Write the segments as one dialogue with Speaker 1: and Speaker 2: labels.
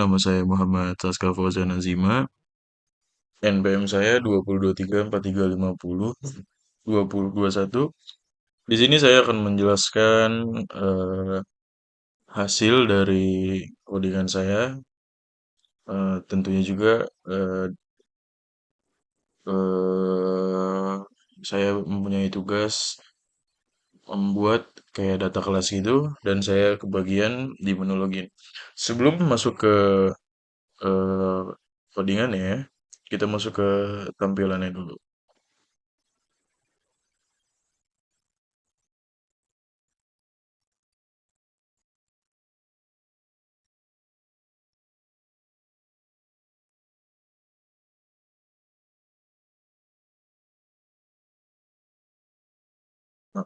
Speaker 1: nama saya Muhammad Saska Fauzan Azima. NPM saya 2023 4350 2021. Di sini saya akan menjelaskan hasil dari codingan saya. Tentunya juga eh, eh, saya mempunyai tugas membuat kayak data kelas gitu dan saya kebagian di menu login. Sebelum masuk ke eh, codingan ya, kita masuk ke tampilannya dulu. Nah,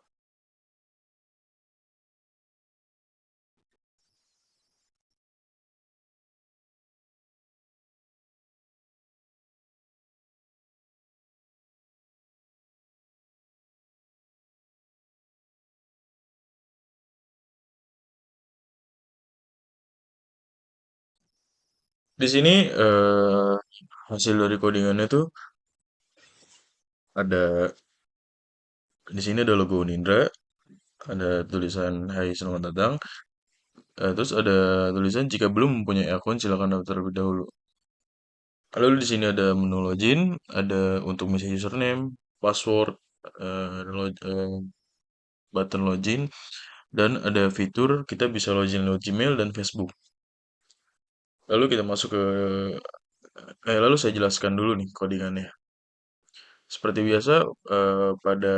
Speaker 1: di sini hasil dari codingannya tuh ada di sini ada logo Unindra, ada tulisan Hai selamat datang, terus ada tulisan jika belum mempunyai akun silakan daftar terlebih dahulu. Lalu di sini ada menu login, ada untuk misi username, password, button login, dan ada fitur kita bisa login lewat Gmail dan Facebook. Lalu kita masuk ke lalu saya jelaskan dulu nih codingannya. Seperti biasa, pada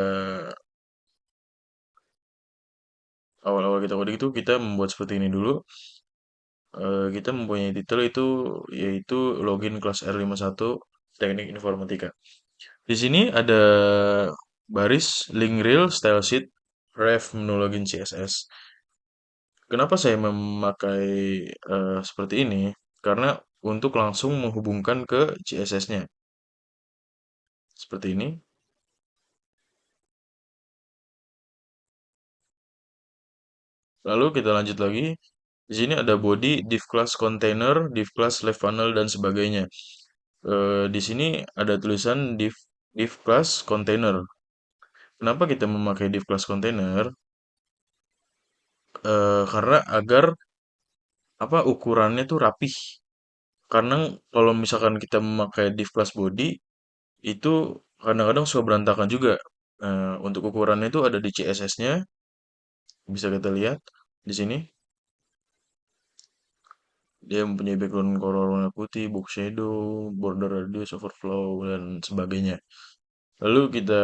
Speaker 1: awal-awal kita coding itu kita membuat seperti ini dulu. Kita mempunyai titel itu yaitu login kelas R51 Teknik Informatika. Di sini ada baris link reel style sheet ref menu login CSS. Kenapa saya memakai seperti ini? Karena untuk langsung menghubungkan ke CSS-nya. Seperti ini. Lalu kita lanjut lagi. Di sini ada body, div class container, div class left panel dan sebagainya. Di sini ada tulisan div class container. Kenapa kita memakai div class container? Karena agar apa ukurannya tuh rapih. Karena kalau misalkan kita memakai div class body itu kadang-kadang suka berantakan juga. Untuk ukurannya itu ada di CSS-nya, bisa kita lihat di sini. Dia mempunyai background color warna putih, box shadow, border radius, overflow, dan sebagainya. Lalu kita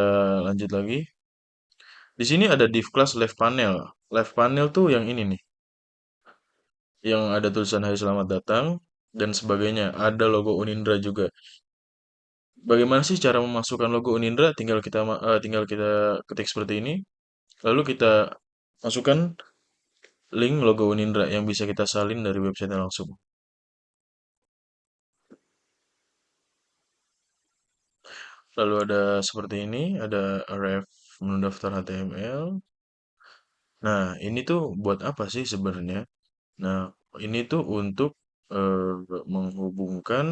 Speaker 1: lanjut lagi. Di sini ada div class left panel. Left panel tuh yang ini nih, yang ada tulisan Hai selamat datang dan sebagainya. Ada logo Unindra juga. Bagaimana sih cara memasukkan logo Unindra? Tinggal kita ketik seperti ini. Lalu kita masukkan link logo Unindra yang bisa kita salin dari website langsung. Lalu ada seperti ini, ada ref menu daftar HTML. Nah, ini tuh buat apa sih sebenarnya? Nah, ini tuh untuk eh, menghubungkan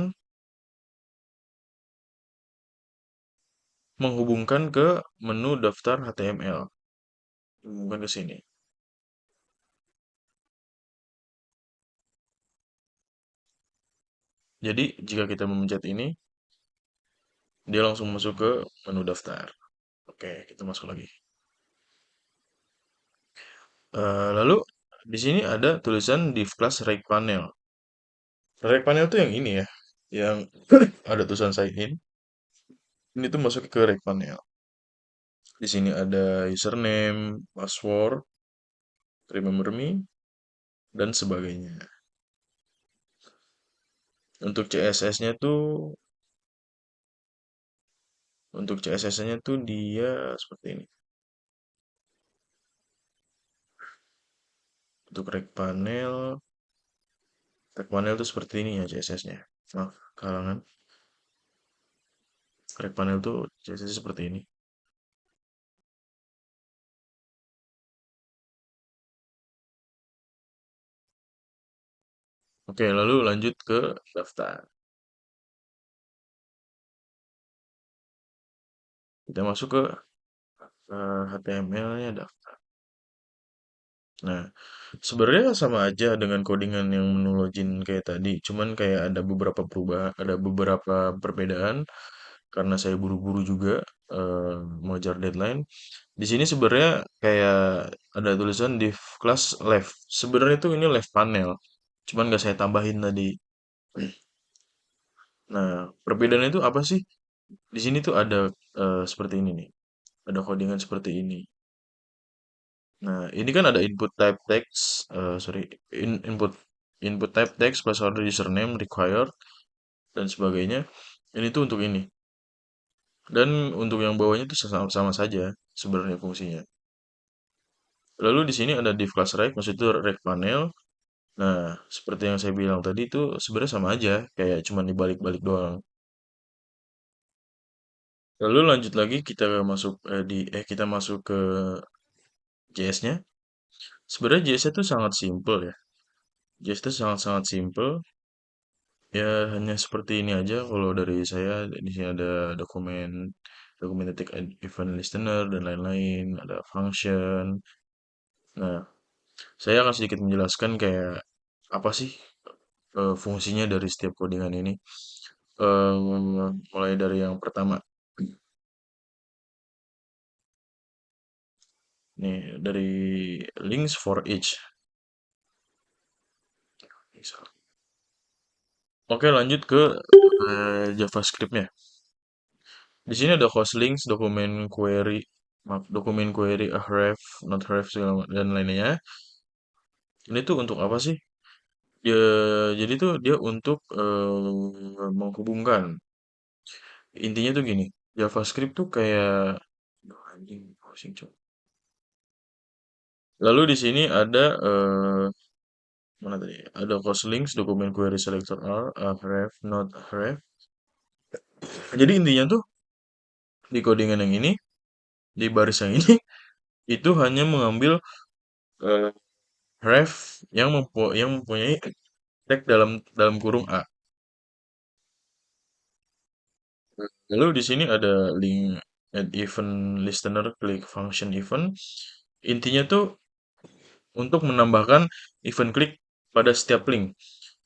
Speaker 1: menghubungkan ke menu daftar HTML. Menghubungkan ke sini. Jadi, jika kita memencet ini, dia langsung masuk ke menu daftar. Oke, kita masuk lagi. Lalu di sini ada tulisan div class rake panel. Rake panel tuh yang ini ya, yang ada tulisan sign in. Ini tuh masuk ke rake panel. Di sini ada username, password, remember me, dan sebagainya. Untuk CSS-nya tuh, untuk CSS-nya tuh dia seperti ini. Untuk rake panel tuh seperti ini ya CSS-nya. Maaf, kalangan. Rake panel tuh CSS seperti ini. Oke, lalu lanjut ke daftar. Kita masuk ke HTML-nya daftar. Nah, sebenarnya sama aja dengan codingan yang menu login kayak tadi, cuman kayak ada beberapa perubahan, ada beberapa perbedaan karena saya buru-buru juga eh, mengejar deadline. Di sini sebenarnya kayak ada tulisan div class left. Sebenarnya itu ini left panel, cuman nggak saya tambahin tadi. Nah, perbedaannya itu apa sih? Di sini tuh ada seperti ini nih, ada codingan seperti ini. Nah, ini kan ada input type text, sorry, input input type text, password, username, required, dan sebagainya. Ini tuh untuk ini. Dan untuk yang bawahnya itu sama saja sebenarnya fungsinya. Lalu di sini ada div class rect, maksudnya itu rect panel. Nah, seperti yang saya bilang tadi itu sebenarnya sama aja, kayak cuman dibalik-balik doang. Lalu lanjut lagi kita masuk kita masuk ke JS-nya. Sebenarnya JS itu sangat simple ya. JS itu sangat-sangat simple. Ya, hanya seperti ini aja kalau dari saya. Di sini ada dokumen, dokumen titik event listener dan lain-lain, ada function. Nah, saya akan sedikit menjelaskan kayak apa sih fungsinya dari setiap codingan ini. Mulai dari yang pertama, nih dari links for each. Misal. Oke, lanjut ke JavaScript-nya. Di sini ada host links, dokumen query, maaf, dokumen query, href, not href, dan lainnya. Ini tuh untuk apa sih? Ya, jadi tuh dia untuk menghubungkan. Intinya tuh gini, JavaScript tuh kayak, aduh, anjing, pusing, Cok. Lalu di sini ada mana tadi? Ada host links, dokumen query selector R, href, not href. Jadi intinya tuh di codingan yang ini, di baris yang ini, itu hanya mengambil eh, ref yang mempunyai tag dalam dalam kurung A. Lalu di sini ada link add event listener, klik function event. Intinya tuh untuk menambahkan event klik pada setiap link.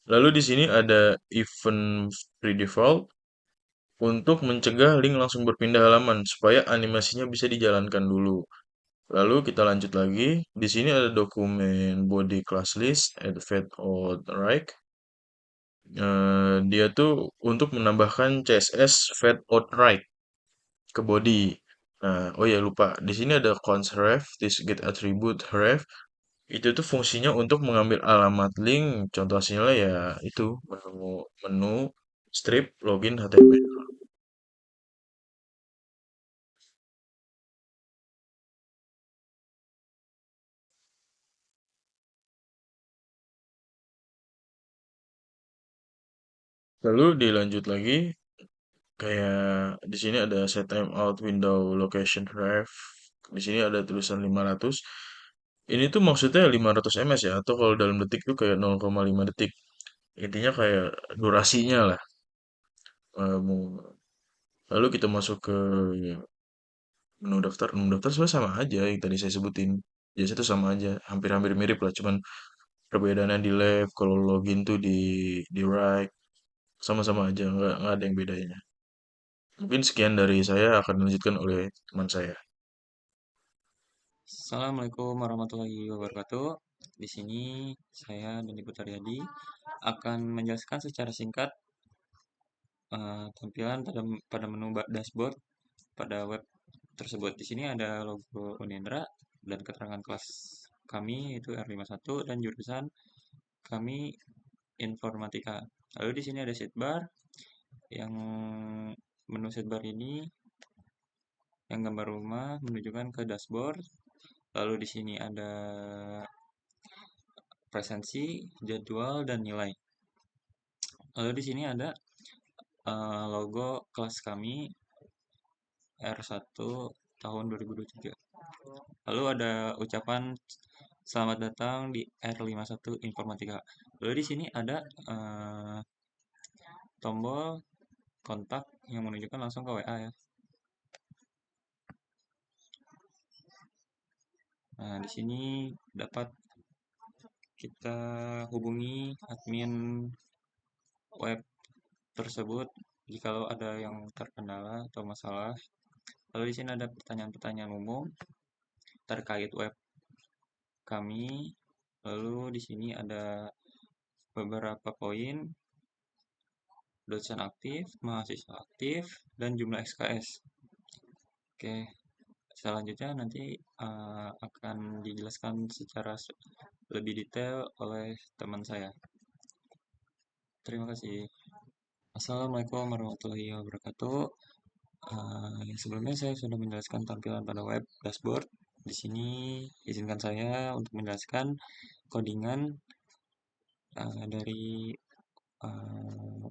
Speaker 1: Lalu di sini ada event predefault untuk mencegah link langsung berpindah halaman supaya animasinya bisa dijalankan dulu. Lalu kita lanjut lagi. Di sini ada dokumen body class list, add fat or right. Dia tuh untuk menambahkan CSS fat outright ke body. Nah, oh ya lupa. Di sini ada cons ref, this get attribute ref. Itu tuh fungsinya untuk mengambil alamat link. Contoh hasilnya ya itu menu strip login HTML. Lalu dilanjut lagi kayak di sini ada set timeout window location ref. Di sini ada tulisan 500. Ini tuh maksudnya 500 ms ya, atau kalau dalam detik tuh kayak 0,5 detik. Intinya kayak durasinya lah. Lalu kita masuk ke menu daftar. Menu daftar sebenarnya sama aja yang tadi saya sebutin. Biasa itu sama aja, hampir-hampir mirip lah. Cuman perbedaannya di left, kalau login tuh di right, sama-sama aja, nggak ada yang bedanya. Mungkin sekian dari saya akan dilanjutkan oleh teman saya.
Speaker 2: Assalamualaikum warahmatullahi wabarakatuh. Di sini saya Dani Putaryadi akan menjelaskan secara singkat tampilan pada menu dashboard pada web tersebut. Di sini ada logo Unindra dan keterangan kelas kami yaitu R51 dan jurusan kami Informatika. Lalu di sini ada sidebar yang menu sidebar ini yang gambar rumah menunjukkan ke dashboard. Lalu di sini ada presensi, jadwal, dan nilai. Lalu di sini ada logo kelas kami R1 tahun 2023. Lalu ada ucapan Selamat datang di R51 Informatika. Lalu di sini ada tombol kontak yang menunjukkan langsung ke WA ya. Nah, di sini dapat kita hubungi admin web tersebut jikalau ada yang terkendala atau masalah. Lalu di sini ada pertanyaan-pertanyaan umum terkait web kami. Lalu di sini ada beberapa poin, dosen aktif, mahasiswa aktif, dan jumlah SKS. Oke, selanjutnya nanti akan dijelaskan secara lebih detail oleh teman saya. Terima kasih. Assalamualaikum warahmatullahi wabarakatuh. Sebelumnya saya sudah menjelaskan tampilan pada web dashboard. Di sini izinkan saya untuk menjelaskan codingan dari uh,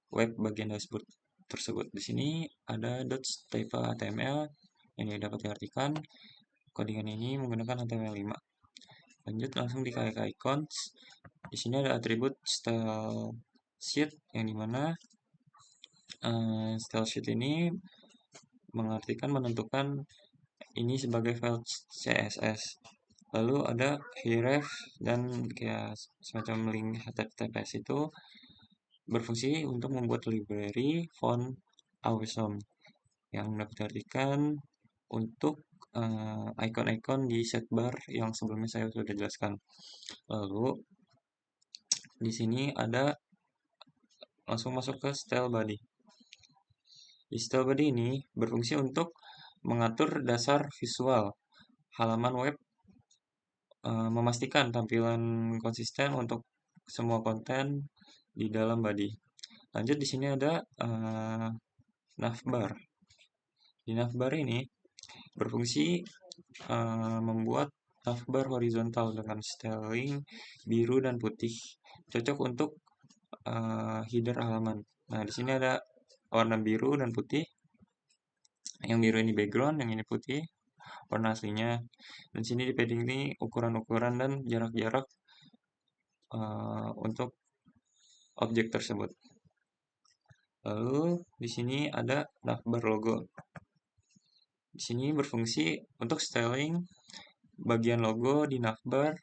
Speaker 2: web bagian dashboard tersebut. Di sini ada .type.html yang dapat diartikan. Codingan ini menggunakan HTML5. Lanjut langsung di klik icons. Di sini ada atribut style sheet yang dimana style sheet ini menentukan ini sebagai file CSS. Lalu ada href dan kayak semacam link HTTPS itu berfungsi untuk membuat library font awesome yang dapat diartikan untuk icon-icon di sidebar yang sebelumnya saya sudah jelaskan. Lalu di sini ada langsung masuk ke style body. Di style body ini berfungsi untuk mengatur dasar visual halaman web, memastikan tampilan konsisten untuk semua konten di dalam body. Lanjut di sini ada navbar. Di navbar ini berfungsi membuat navbar horizontal dengan styling biru dan putih, cocok untuk header halaman. Nah, di sini ada warna biru dan putih. Yang biru ini background, yang ini putih warna aslinya. Dan sini di padding ini ukuran-ukuran dan jarak-jarak untuk objek tersebut. Lalu di sini ada navbar logo. Di sini berfungsi untuk styling bagian logo di navbar,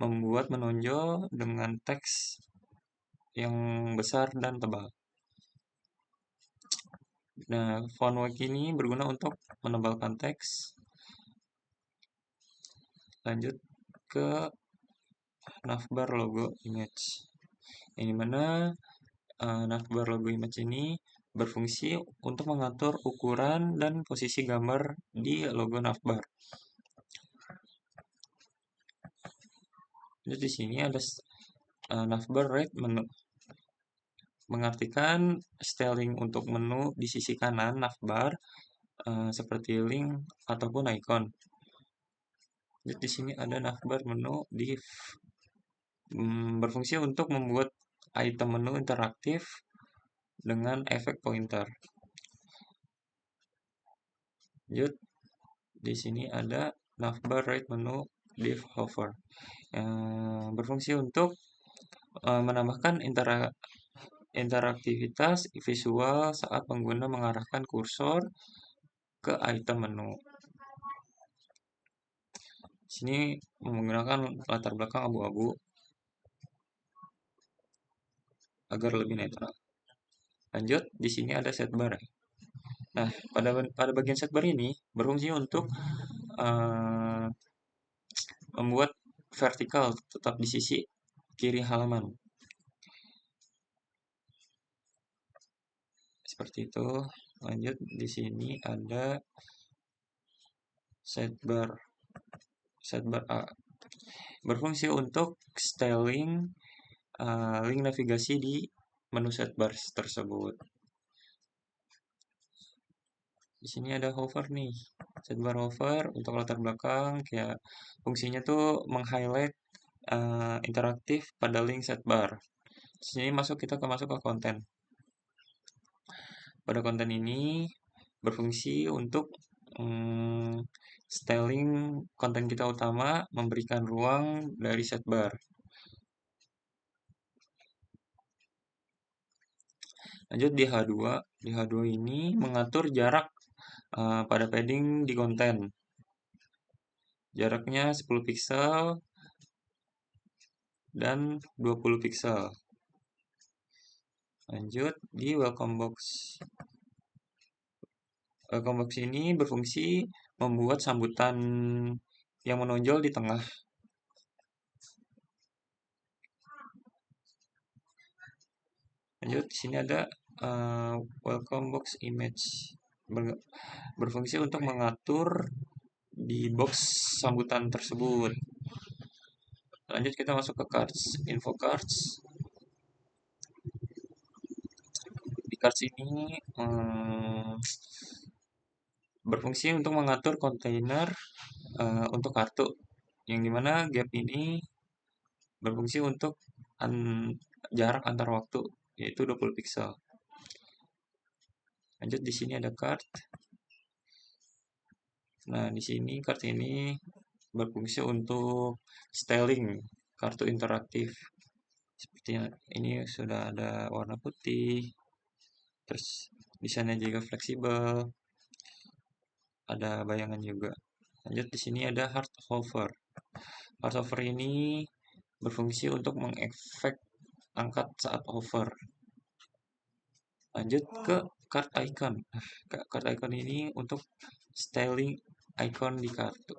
Speaker 2: membuat menonjol dengan teks yang besar dan tebal. Nah, font weight ini berguna untuk menebalkan teks. Lanjut ke navbar logo image. Yang dimana navbar logo image ini berfungsi untuk mengatur ukuran dan posisi gambar di logo navbar. Jadi di sini ada navbar right menu, mengartikan styling untuk menu di sisi kanan navbar seperti link ataupun icon. Jadi di sini ada navbar menu div, berfungsi untuk membuat item menu interaktif dengan efek pointer. Lanjut di sini ada navbar right menu div hover yang berfungsi untuk menambahkan interaktivitas visual saat pengguna mengarahkan kursor ke item menu. Sini menggunakan latar belakang abu-abu agar lebih netral. Lanjut, di sini ada setbar. Nah, pada bagian setbar ini berfungsi untuk membuat vertikal tetap di sisi kiri halaman. Seperti itu. Lanjut, di sini ada setbar A. Berfungsi untuk styling link navigasi di menu setbar tersebut. Di sini ada hover nih, setbar hover untuk latar belakang, kayak fungsinya tuh meng-highlight interaktif pada link setbar. Di sini kita masuk ke konten. Pada konten ini berfungsi untuk styling konten kita utama memberikan ruang dari setbar. Lanjut di H2. Di H2 ini mengatur jarak pada padding di konten. Jaraknya 10 pixel dan 20 pixel. Lanjut di welcome box. Welcome box ini berfungsi membuat sambutan yang menonjol di tengah. Lanjut di sini ada welcome box image berfungsi untuk mengatur di box sambutan tersebut. Lanjut kita masuk ke cards, info cards. Di cards ini berfungsi untuk mengatur kontainer untuk kartu, yang dimana gap ini berfungsi untuk jarak antar waktu, yaitu 20 pixel. Lanjut di sini ada card. Nah, di sini card ini berfungsi untuk styling kartu interaktif. Seperti ini sudah ada warna putih, terus desainnya juga fleksibel, ada bayangan juga. Lanjut di sini ada hard hover. Hard hover ini berfungsi untuk mengefek angkat saat hover. Lanjut ke card icon. Card icon ini untuk styling icon di kartu.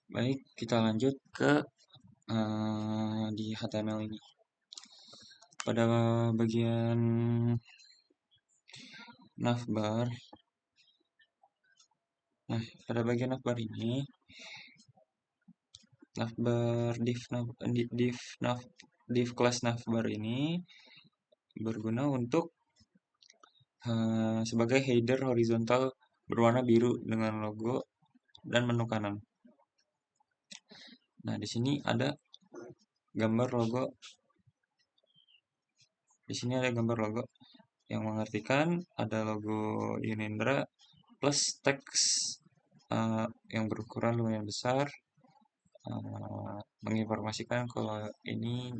Speaker 2: Baik, kita lanjut ke di HTML ini. Pada bagian navbar, pada bagian navbar ini, navbar div class navbar ini berguna untuk sebagai header horizontal berwarna biru dengan logo dan menu kanan. Nah, di sini ada gambar logo. Di sini ada gambar logo yang mengartikan ada logo Unindra plus teks yang berukuran lumayan besar, menginformasikan kalau ini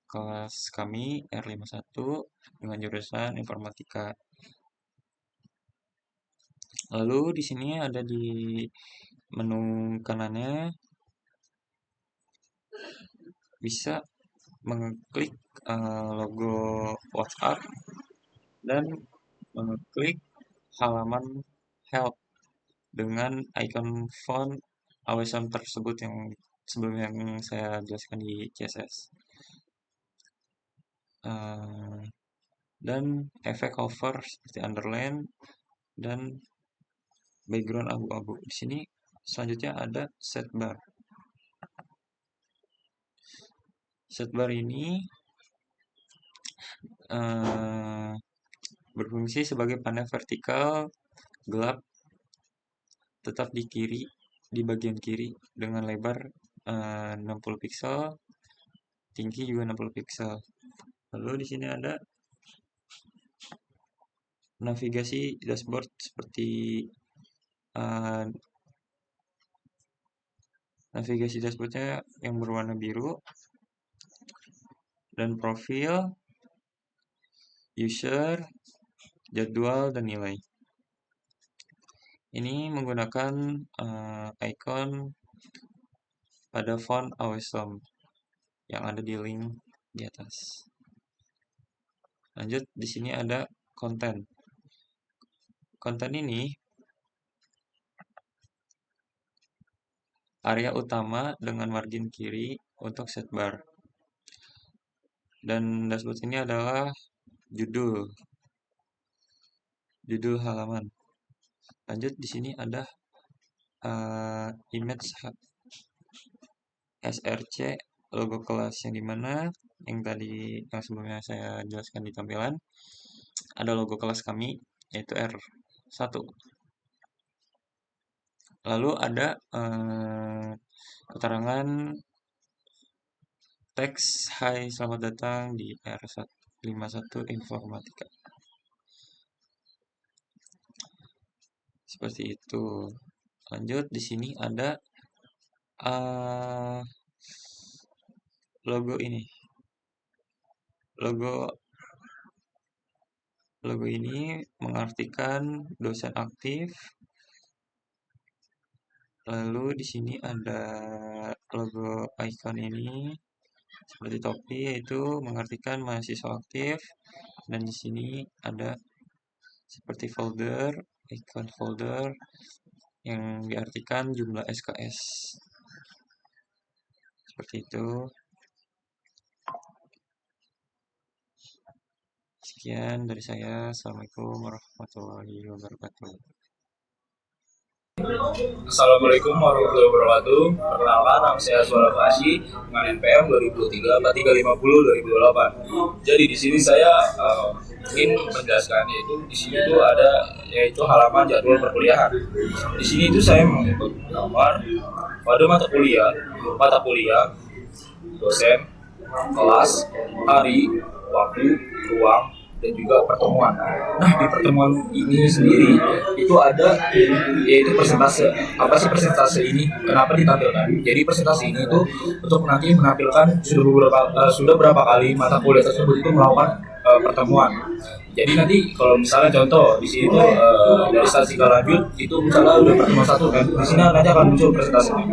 Speaker 2: kelas kami R51 dengan jurusan informatika. Lalu di sini ada di menu kanannya bisa mengklik logo WhatsApp dan mengklik halaman help dengan icon font Awesome tersebut yang sebelumnya yang saya jelaskan di CSS. Dan efek hover seperti underline dan background abu-abu. Di sini selanjutnya ada setbar. Setbar ini berfungsi sebagai panel vertikal gelap tetap di bagian kiri dengan lebar 60 pixel, tinggi juga 60 pixel. Lalu di sini ada navigasi dashboard seperti navigasi dashboardnya yang berwarna biru dan profil, user, jadwal, dan nilai. Ini menggunakan icon pada font Awesome yang ada di link di atas. Lanjut di sini ada konten. Konten ini area utama dengan margin kiri untuk setbar. Dan dashboard ini adalah judul halaman. Lanjut di sini ada image SRC logo kelas yang dimana yang sebelumnya saya jelaskan di tampilan ada logo kelas kami yaitu R1. Lalu ada keterangan teks hai selamat datang di R51 Informatika. Seperti itu. Lanjut, di sini ada uh, logo ini. Logo logo ini mengartikan dosen aktif. Lalu di sini ada logo icon ini seperti topi, yaitu mengartikan mahasiswa aktif. Dan di sini ada seperti folder, icon folder yang diartikan jumlah SKS. Seperti itu. Sekian dari saya. Assalamualaikum warahmatullahi wabarakatuh.
Speaker 3: Assalamualaikum warahmatullahi wabarakatuh. Perkenalkan, nama saya Suara Fashi dengan NPM 2023-4350-2028. Jadi di sini saya ingin menjelaskan yaitu di sini tuh ada yaitu halaman jadwal perkuliahan. Di sini itu saya mengikut nomor pada mata kuliah, dosen, kelas, hari, waktu, ruang, dan juga pertemuan. Nah, di pertemuan ini sendiri itu ada yaitu persentase. Apa sih persentase ini? Kenapa ditampilkan? Jadi persentase ini itu untuk nanti menampilkan sudah berapa kali mata kuliah tersebut itu melakukan pertemuan. Jadi nanti kalau misalnya contoh di sini tuh dari statistika lanjut itu misalnya udah pertemuan satu kan, di sini nanti akan muncul presentasinya.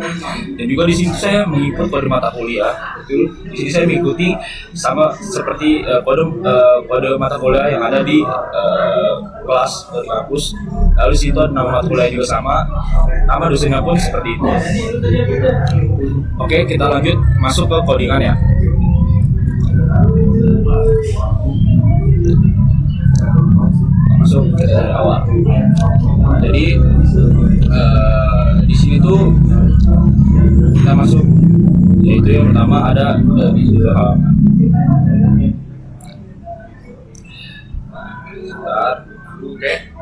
Speaker 3: Dan juga di sini saya mengikuti kode mata kuliah, itu di sini saya mengikuti sama seperti kode mata kuliah yang ada di kelas di kampus. Lalu di situ ada nama mata kuliah juga sama, nama dosennya pun seperti itu. Oke, kita lanjut masuk ke codingan ya. Masuk ke awal. Jadi di sini tuh kita masuk, yaitu yang pertama ada di halaman. Sebentar. Oke.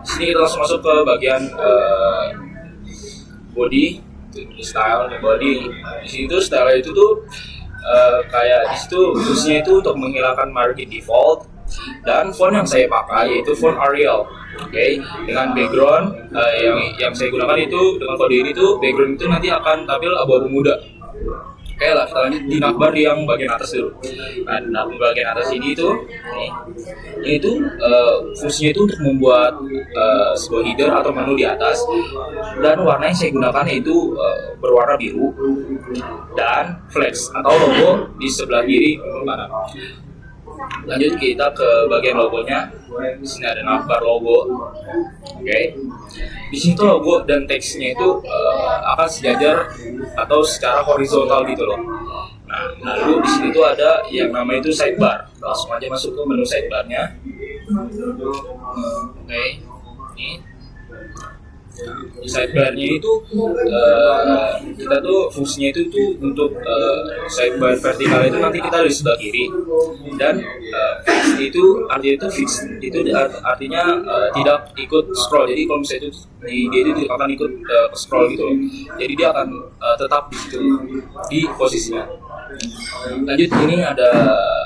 Speaker 3: Di sini kita langsung masuk ke bagian body, style dan body. Di sini tuh style itu tuh kayak di situ khususnya itu untuk menghilangkan margin default, dan font yang saya pakai yaitu font Arial. Oke, dengan background yang saya gunakan itu dengan kode ini tuh background itu nanti akan tampil abu-abu muda. Oke lah, kita lanjut di navbar yang bagian atas dulu. Nah, navbar bagian atas ini tuh ini tuh fungsinya itu untuk membuat sebuah header atau menu di atas, dan warna yang saya gunakan yaitu berwarna biru, dan flex atau logo di sebelah kiri kanan. Lanjut kita ke bagian logonya. Di sini ada navbar logo. Oke. Di sini tuh logo dan teksnya itu akan sejajar atau secara horizontal gitu loh. Nah, lalu di sini tuh ada yang namanya itu sidebar. Langsung aja masuk ke menu sidebarnya. Oke. Ini. Di sidebarnya itu kita tuh fungsinya itu tuh untuk sidebar vertikal itu nanti kita ada di sebelah kiri, dan itu artinya itu fix, itu artinya tidak ikut scroll. Jadi kalau misalnya itu dia itu tidak akan ikut scroll gitu loh. Jadi dia akan tetap di situ di posisinya. Lanjut, ini ada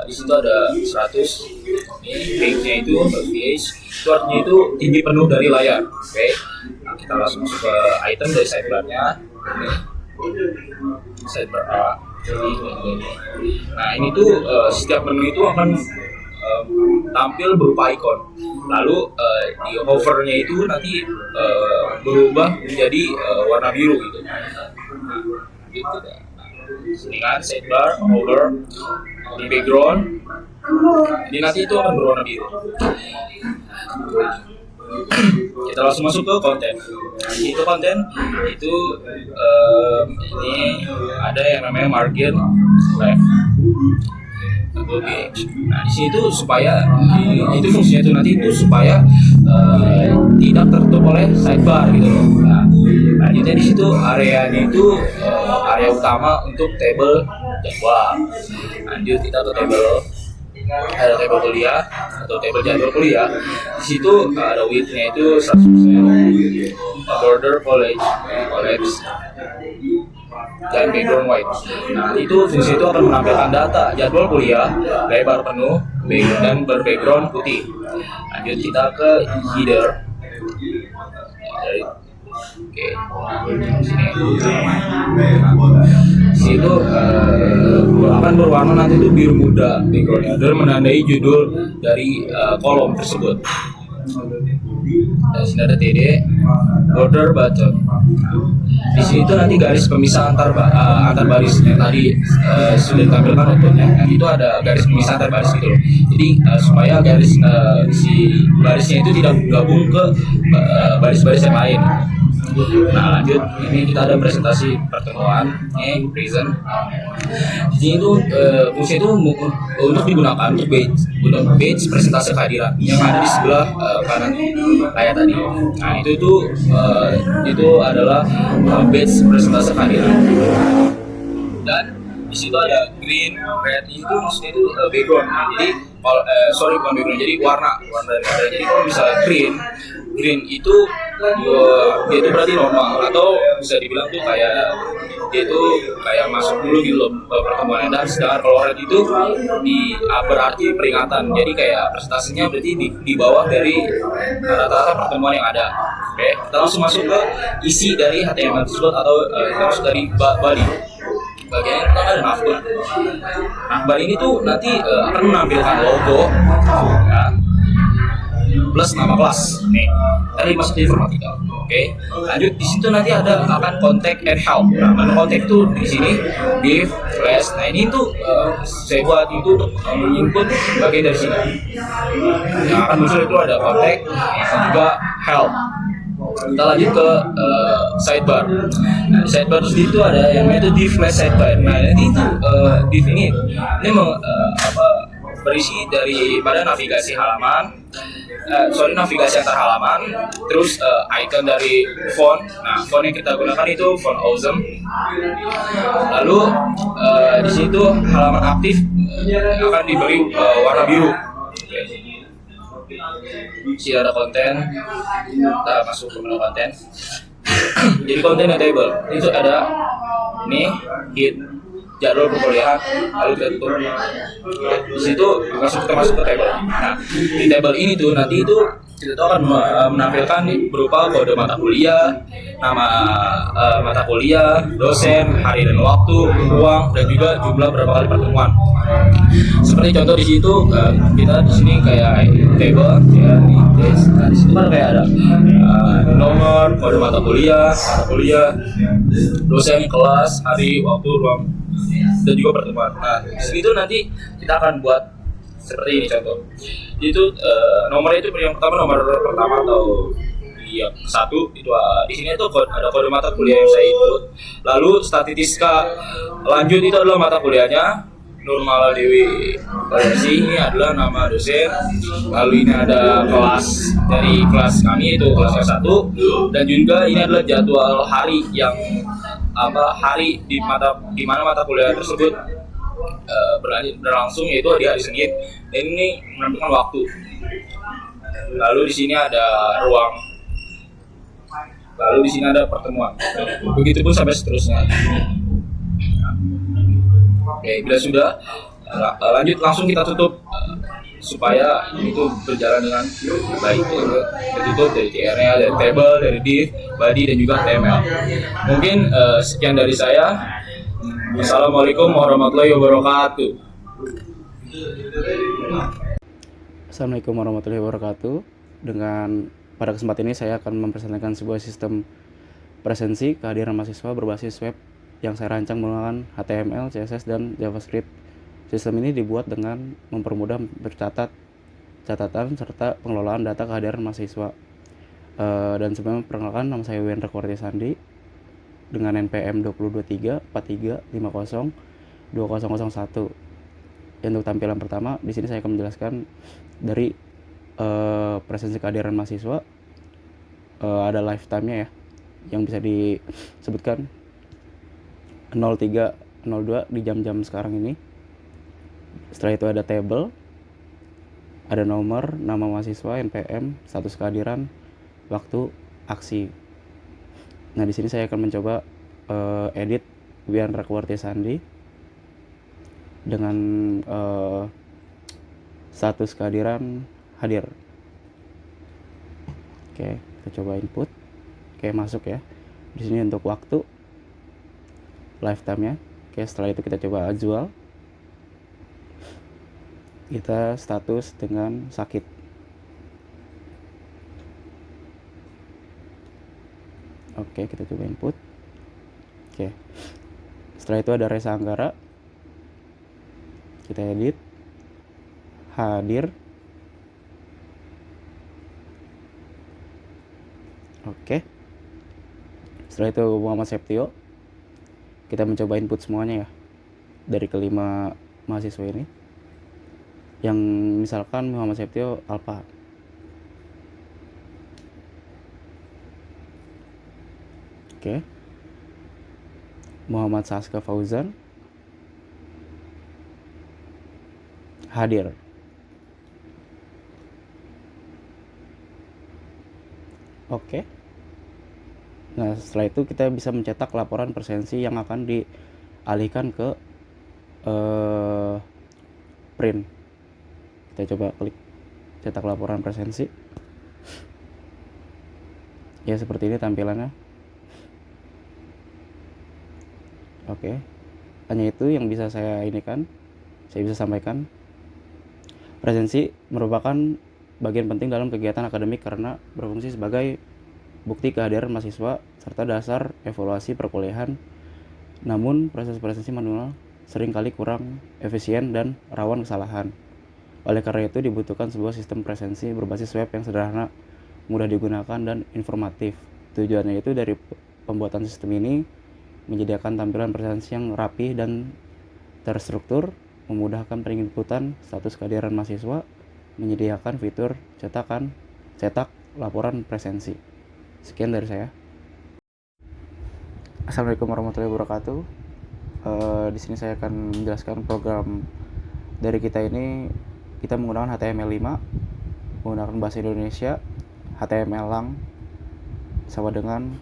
Speaker 3: di situ ada 100. Ini page-nya itu itu artinya itu tinggi penuh dari layar. Oke. Nah, kita langsung masuk ke item dari sidebar-nya. Sidebar A. Nah, ini tuh setiap menu itu akan tampil berupa ikon. Lalu di hover-nya itu nanti berubah menjadi warna biru gitu. Nah, gitu deh. Ini kan sidebar, hover, di background. Ini nanti itu akan berwarna biru. Kita langsung masuk ke konten. Nah, itu konten itu ini ada yang namanya margin left. Nah, di sini tuh supaya itu fungsinya itu nanti itu supaya tidak tertutup oleh sidebar gitu loh. Nah, lanjutnya di situ areanya itu area utama untuk table jadwal. Lanjut kita ke table. Ada table kuliah atau table jadwal kuliah. Di situ ada width-nya itu 100%. Border collapse dan background white. Nah, itu fungsi itu akan menampilkan data jadwal kuliah lebar penuh dan berbackground putih. Lanjut kita ke header. dari oke sini. Situ akan berwarna nanti itu biru muda backgroundnya dan menandai judul dari kolom tersebut. Di sini ada TD, border button. Di sini tuh nanti garis pemisah antar baris yang tadi sudah ditampilkan outputnya. Nah, itu ada garis pemisah antar baris gitu loh. Jadi supaya garis si barisnya itu tidak gabung ke baris-baris yang lain. Nah lanjut, ini kita ada presentasi pertemuan, ini present. Di sini itu fungsi itu untuk digunakan untuk badge presentasi kehadiran yang ada di sebelah kanan layar tadi. Nah itu adalah badge presentasi kehadiran. Dan di situ ada green, red, itu maksudnya itu background. Jadi kalau bukan background, jadi warna. Jadi kalau misalnya green itu dia itu berarti normal, atau bisa dibilang tuh kayak dia itu kayak masuk dulu gitu loh pertemuannya. Dan sedangkan kalau red itu berarti peringatan. Jadi kayak presentasinya berarti di bawah dari rata-rata pertemuan yang ada. Oke, kita langsung masuk ke isi dari HTML tersebut atau terus dari body. Bagian yang pertama ada navbar. Navbar ini tuh nanti akan menampilkan logo ya, plus nama kelas. Nih, dari masuk ke informatika. Oke, lanjut di situ nanti akan contact and help. Nah, menu contact itu di sini div class. Nah, ini tuh saya buat itu untuk menginput bagian dari sini. Yang akan muncul itu ada contact dan juga help. Kita lanjut ke sidebar. Nah, di sidebar itu ada yang namanya div class sidebar. Nah, nanti itu div ini berisi daripada navigasi halaman, navigasi antar halaman, terus icon dari font. Nah, font yang kita gunakan itu font Awesome. Lalu di situ halaman aktif akan diberi warna biru. Di ada konten, kita masuk ke menu konten. Jadi konten table itu ada ini hit jadwal perkuliahan, lalu kita tutup. Di situ kita masuk ke table. Nah, di table ini tuh nanti itu kita tuh akan menampilkan berupa kode mata kuliah, nama mata kuliah, dosen, hari dan waktu, uang, dan juga jumlah berapa kali pertemuan. Seperti contoh di situ kita di sini kayak table ya, nah, di situ kan kayak ada nomor, kode mata kuliah, dosen, kelas, hari, waktu, ruang, dan juga pertemuan. Nah, di sini tuh nanti kita akan buat seperti ini contoh. Itu nomornya itu yang pertama nomor pertama atau yang satu itu di sini itu ada kode mata kuliah yang saya input. Lalu statistika lanjut itu adalah mata kuliahnya. Nurmala Dewi Versi ini adalah nama dosen. Lalu ini ada kelas dari kelas kami itu kelas yang satu, dan juga ini adalah jadwal hari yang hari di mana mata kuliah tersebut berlangsung, yaitu di hari Senin, dan ini menentukan waktu. Lalu di sini ada ruang, lalu di sini ada pertemuan. Begitupun sampai seterusnya. Oke, bila sudah lanjut langsung kita tutup supaya itu berjalan dengan baik. Kita tutup dari TR-nya, dari table, dari div, body, dan juga HTML. Mungkin sekian dari saya. Assalamualaikum warahmatullahi wabarakatuh.
Speaker 4: Assalamualaikum warahmatullahi wabarakatuh. Pada kesempatan ini saya akan mempresentasikan sebuah sistem presensi kehadiran mahasiswa berbasis web yang saya rancang menggunakan HTML, CSS, dan JavaScript. Sistem ini dibuat dengan mempermudah catatan serta pengelolaan data kehadiran mahasiswa. Dan sebelumnya perkenalkan, nama saya Wendra Kuarti Sandi dengan NPM 202343502001. Untuk tampilan pertama, di sini saya akan menjelaskan dari presensi kehadiran mahasiswa. Ada lifetime-nya ya, yang bisa disebutkan 03:02 di jam-jam sekarang ini. Setelah itu ada table, ada nomor, nama mahasiswa, NPM, status kehadiran, waktu, aksi. Nah, di sini saya akan mencoba edit Wendra Kuarti Sandi dengan status kehadiran hadir. Oke, kita coba input. Oke, masuk ya. Di sini untuk waktu lifetime-nya. Oke, setelah itu kita coba jual. Kita status dengan sakit. Oke, kita coba input. Oke. Setelah itu ada Resa Anggara. Kita edit. Hadir. Oke. Setelah itu Muhammad Septio. Kita mencoba input semuanya ya. Dari kelima mahasiswa ini. Yang misalkan Muhammad Septio Alpha. Oke. Muhammad Saska Fauzan hadir. Oke. Nah, setelah itu kita bisa mencetak laporan presensi yang akan dialihkan ke print. Kita coba klik cetak laporan presensi. Ya, seperti ini tampilannya. Oke. Hanya itu yang bisa saya bisa sampaikan. Presensi merupakan bagian penting dalam kegiatan akademik karena berfungsi sebagai bukti kehadiran mahasiswa serta dasar evaluasi perkuliahan. Namun, proses presensi manual seringkali kurang efisien dan rawan kesalahan. Oleh karena itu, dibutuhkan sebuah sistem presensi berbasis web yang sederhana, mudah digunakan, dan informatif. Tujuannya itu dari pembuatan sistem ini menyediakan tampilan presensi yang rapi dan terstruktur, memudahkan penginputan status kehadiran mahasiswa, menyediakan fitur cetak laporan presensi. Sekian dari saya. Assalamualaikum warahmatullahi wabarakatuh. Di sini saya akan menjelaskan program dari kita ini. Kita menggunakan HTML5, menggunakan bahasa Indonesia, HTML lang sama dengan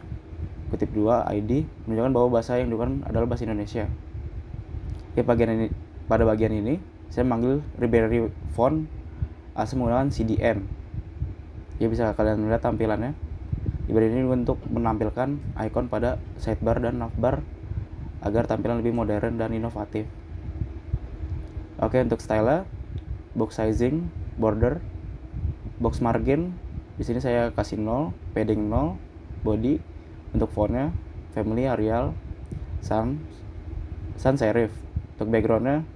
Speaker 4: kutip 2 ID menunjukkan bahwa bahasa yang digunakan adalah bahasa Indonesia. Oke, pada bagian ini saya manggil library font asal menggunakan CDN. Ya, bisa kalian lihat tampilannya. Library ini untuk menampilkan icon pada sidebar dan navbar agar tampilan lebih modern dan inovatif. Oke, untuk style, box sizing, border, box margin, di sini saya kasih 0, padding 0, body. Untuk fontnya, family, Arial, sans serif. Untuk backgroundnya,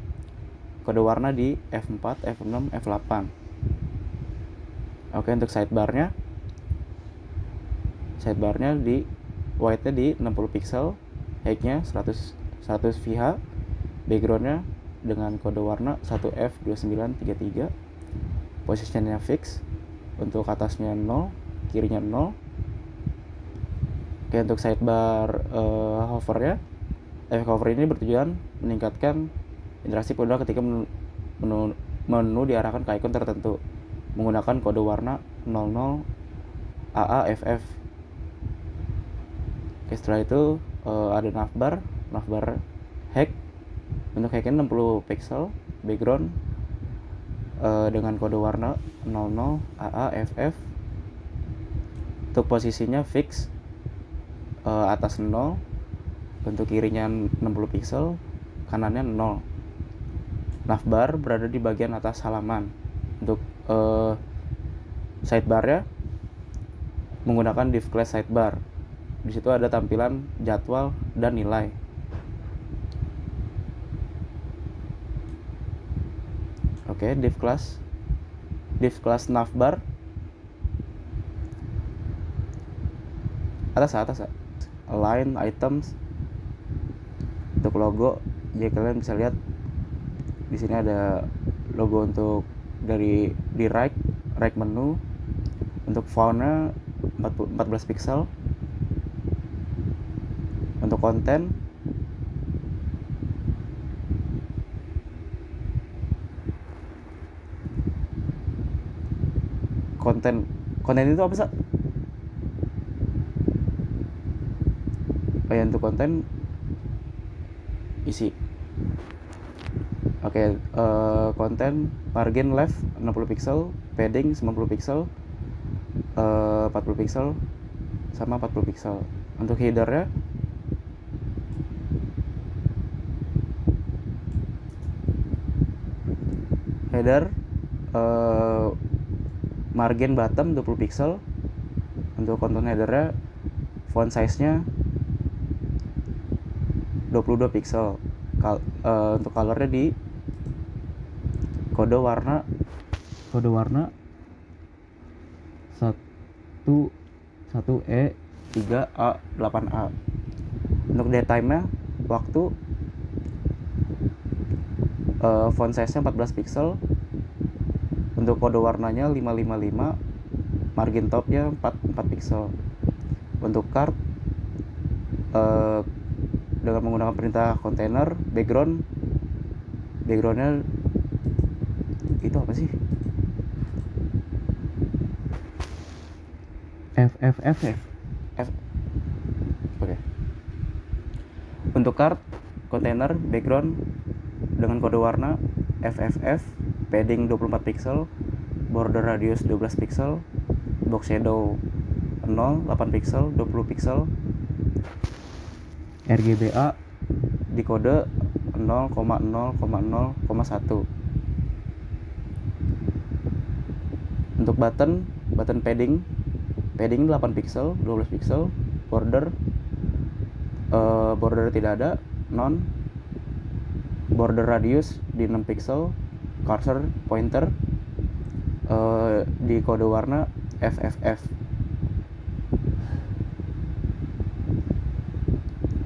Speaker 4: kode warna di F4, F6, F8. Oke, untuk sidebarnya di white-nya di 60 pixel, height-nya 100 VH, backgroundnya dengan kode warna 1F2933, positionnya fix, untuk atasnya 0, kirinya 0. Oke, untuk sidebar hover ini bertujuan meningkatkan interaksi pengguna ketika menu diarahkan ke icon tertentu menggunakan kode warna 00 AAFF. Oke, setelah itu ada navbar hack. Untuk hacknya 60 pixel, background dengan kode warna 00 AAFF. Untuk posisinya fix, atas 0, untuk kirinya 60 pixel, kanannya 0. Navbar berada di bagian atas halaman. Untuk sidebarnya menggunakan div class sidebar. Di situ ada tampilan jadwal dan nilai. Oke, div class navbar atas align items. Untuk logo, ya kalian bisa lihat di sini ada logo untuk di right menu. Untuk fontnya 14 pixel. Untuk konten itu apa sih? Untuk konten isi. Oke, konten margin left 60 pixel, padding 90 pixel, 40 pixel, sama 40 pixel. Untuk headernya header margin bottom 20 pixel. Untuk content headernya font size-nya 22 pixel. Untuk colornya di kode warna 11E3A8A. Untuk daytime-nya waktu font size-nya 14 pixel. Untuk kode warnanya 555, margin top-nya 4 pixel. Untuk card dengan menggunakan perintah container, backgroundnya itu apa sih? Oke. Untuk card container background dengan kode warna FFF, padding 24 pixel, border radius 12 pixel, box shadow 0, 8 pixel, 20 pixel, RGBA di kode 0,0,0,1. Untuk button padding 8 pixel, 12 pixel, border tidak ada, non. Border radius di 6 pixel, cursor pointer di kode warna FFF.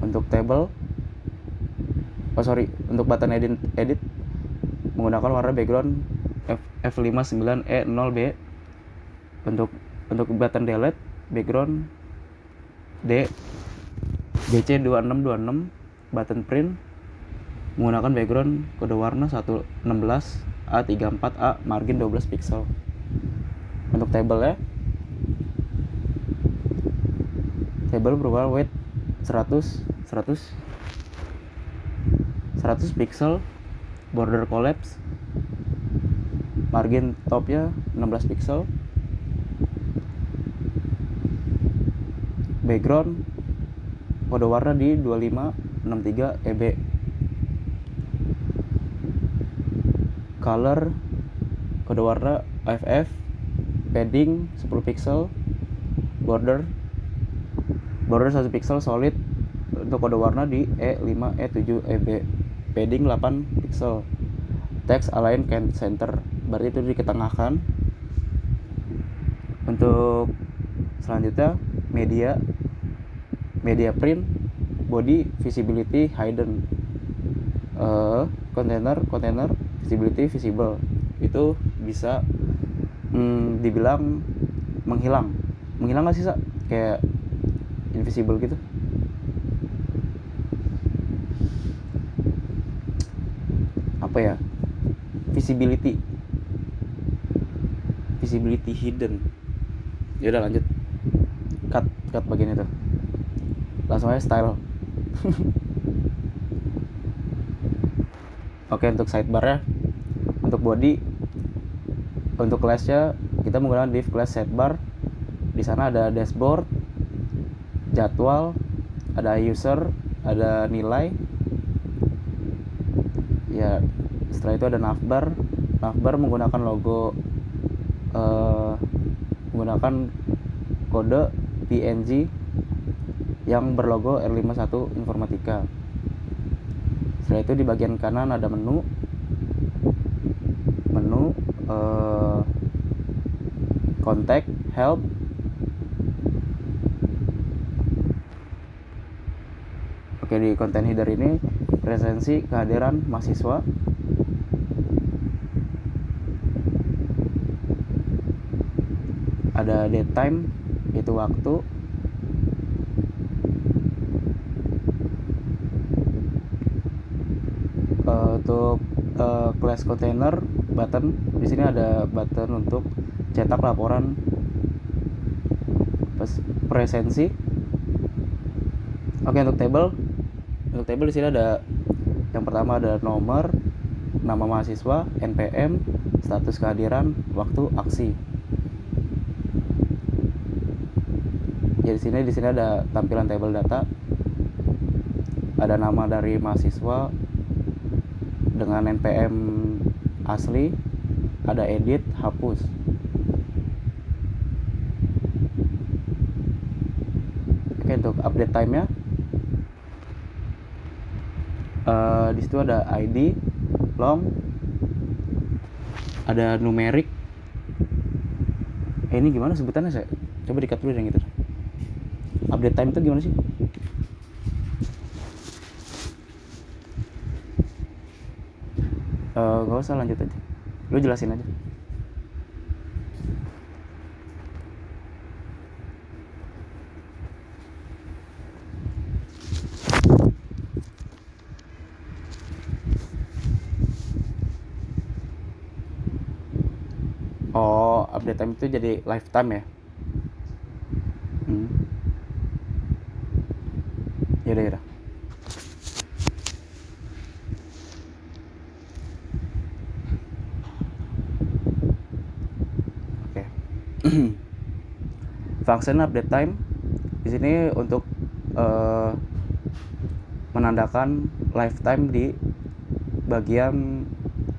Speaker 4: Untuk untuk button edit menggunakan warna background F59E0B. Untuk button delete background DC2626. Button print menggunakan background kode warna 116A34A, margin 12 pixel. Untuk table berupa weight 100 pixel, border collapse, margin topnya 16 pixel, background kode warna di 2563 EB, color kode warna AFF, padding 10 pixel, border 1 pixel solid untuk kode warna di E5 E7 EB, padding 8 pixel, text align center, berarti itu diketengahkan. Untuk selanjutnya media print, body visibility hidden, container visibility visible. Itu bisa dibilang menghilang nggak sih, kayak invisible gitu. Apa ya, visibility hidden. Ya udah, lanjut, cut bagian itu, langsung aja style. Oke, untuk sidebar ya, untuk body, untuk class-nya kita menggunakan div class sidebar. Di sana ada dashboard, jadwal, ada user, ada nilai. Ya, setelah itu ada navbar menggunakan logo, menggunakan kode PNG yang berlogo R51 Informatika. Setelah itu di bagian kanan ada menu contact, help. Oke, di content header ini presensi kehadiran mahasiswa. Ada date time, yaitu waktu. Untuk class container button, di sini ada button untuk cetak laporan presensi. Oke, untuk table di sini ada, yang pertama ada nomor, nama mahasiswa, NPM, status kehadiran, waktu, aksi. Ya di sini ada tampilan table data, ada nama dari mahasiswa dengan NPM asli, ada edit, hapus. Oke, untuk update time-nya di situ ada ID, long, ada numerik. Ini gimana sebutannya saya? Coba di-cut dulu yang gitu. Update time itu gimana sih? Gak usah, lanjut aja. Lu jelasin aja. Oh, update time itu jadi lifetime ya? Hmm. Yaudah, yaudah. Oke. Function update time di sini untuk menandakan lifetime di bagian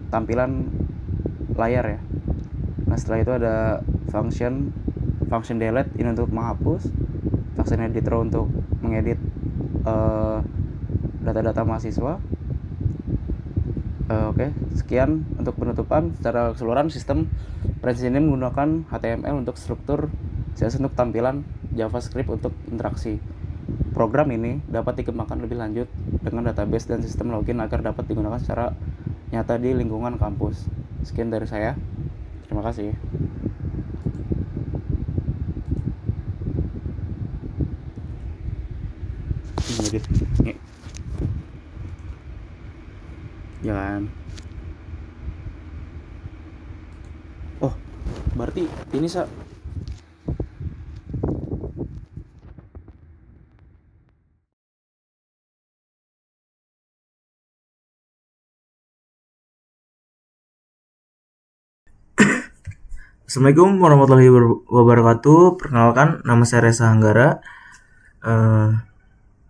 Speaker 4: tampilan layar ya. Nah, setelah itu ada function delete ini untuk menghapus, function editor untuk mengedit data-data mahasiswa. Oke, sekian untuk penutupan. Secara keseluruhan sistem presence ini menggunakan HTML untuk struktur, CSS untuk tampilan, JavaScript untuk interaksi. Program ini dapat dikembangkan lebih lanjut dengan database dan sistem login agar dapat digunakan secara nyata di lingkungan kampus. Sekian dari saya. Terima kasih. Ngedit. Jangan. Oh, berarti ini
Speaker 5: Assalamualaikum warahmatullahi wabarakatuh. Perkenalkan, nama saya Reza Hanggara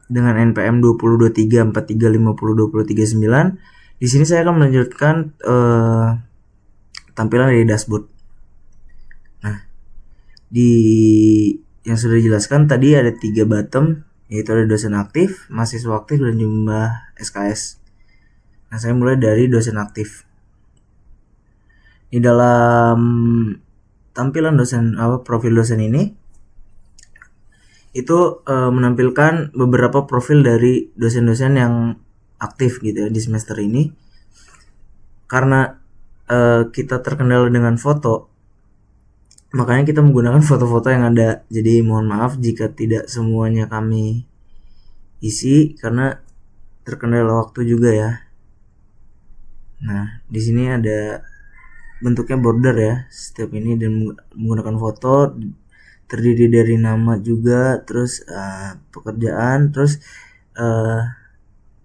Speaker 5: dengan NPM 202343502039. Di sini saya akan melanjutkan tampilan dari dashboard. Nah, di yang sudah dijelaskan tadi ada 3 bottom, yaitu ada dosen aktif, mahasiswa aktif, dan jumlah SKS. Nah, saya mulai dari dosen aktif. Di dalam tampilan profil dosen ini itu menampilkan beberapa profil dari dosen-dosen yang aktif gitu ya di semester ini. Karena kita terkendala dengan foto, makanya kita menggunakan foto-foto yang ada. Jadi mohon maaf jika tidak semuanya kami isi karena terkendala waktu juga ya. Nah, di sini ada bentuknya border ya, setiap ini, dan menggunakan foto, terdiri dari nama juga, terus pekerjaan, terus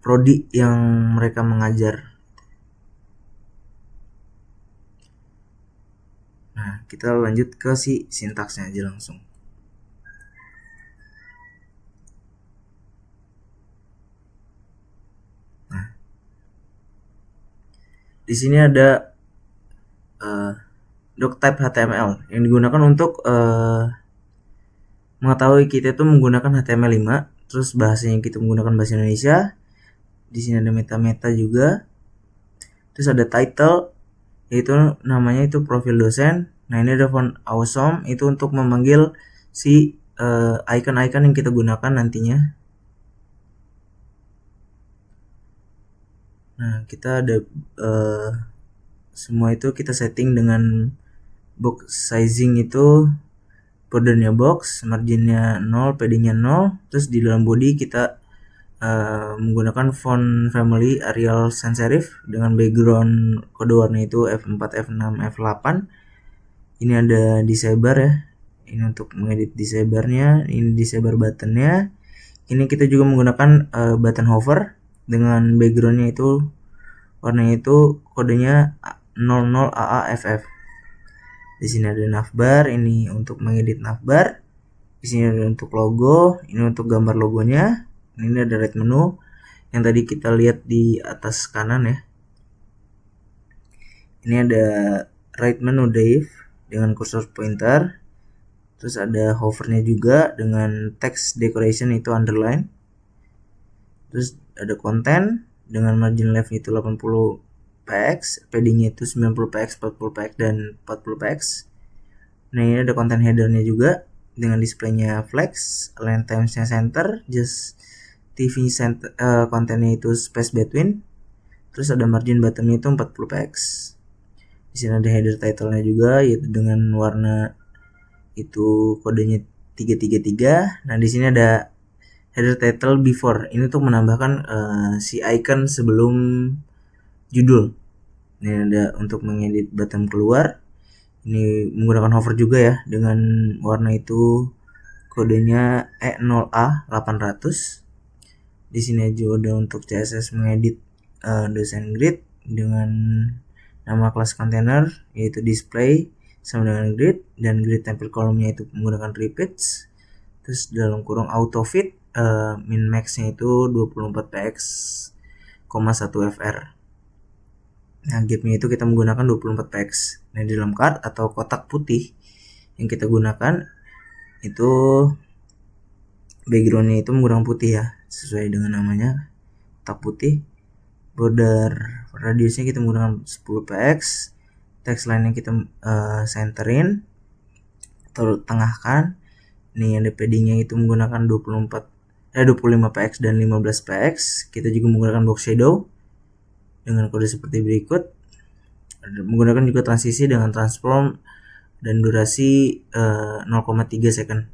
Speaker 5: prodi yang mereka mengajar. Nah, kita lanjut ke sintaksnya aja langsung. Nah, di sini ada doctype HTML yang digunakan untuk mengetahui kita itu menggunakan HTML5, terus bahasanya kita menggunakan bahasa Indonesia. Di sini ada meta juga. Terus ada title, yaitu namanya itu profil dosen. Nah, ini ada font awesome, itu untuk memanggil icon-icon yang kita gunakan nantinya. Nah, kita ada semua itu kita setting dengan box sizing, itu bordernya box, marginnya 0, paddingnya 0. Terus di dalam body kita menggunakan font family Arial sans serif dengan background kode warna itu F4, F6, F8. Ini ada disaber ya, ini untuk mengedit disabernya. Ini disaber buttonnya. Ini kita juga menggunakan button hover dengan backgroundnya itu warnanya itu kodenya 00 AAFF. Di sini ada navbar, ini untuk mengedit navbar. Di sini ada untuk logo, ini untuk gambar logonya. Ini ada right menu yang tadi kita lihat di atas kanan ya. Ini ada right menu div dengan cursor pointer. Terus ada hovernya juga dengan text decoration itu underline. Terus ada konten dengan margin left itu 80 px, paddingnya itu 90 px, 40 px, dan 40 px. Nah ini ada konten headernya juga dengan displaynya flex, align timesnya center, just TV center, kontennya itu space between. Terus ada margin bottomnya itu 40 px. Di sini ada header title-nya juga yaitu dengan warna itu kodenya 333. Nah di sini ada header title before, ini untuk menambahkan si icon sebelum judul. Ini ada untuk mengedit button keluar, ini menggunakan hover juga ya dengan warna itu kodenya E0A800. Di sini juga ada untuk CSS mengedit desain grid dengan nama kelas container yaitu display sama dengan grid, dan grid tempel kolomnya itu menggunakan repeats. Terus dalam kurung auto fit, min max-nya itu 24 px, 1 fr. Nah gapnya itu kita menggunakan 24 px. Nah di dalam card atau kotak putih yang kita gunakan itu backgroundnya itu menggunakan putih ya, sesuai dengan namanya, kotak putih. Border radiusnya kita menggunakan 10 px. Text line-nya kita centerin atau tengahkan. Nih ada paddingnya itu menggunakan 25 px dan 15 px. Kita juga menggunakan box shadow dengan kode seperti berikut. Menggunakan juga transisi dengan transform dan durasi 0,3 second.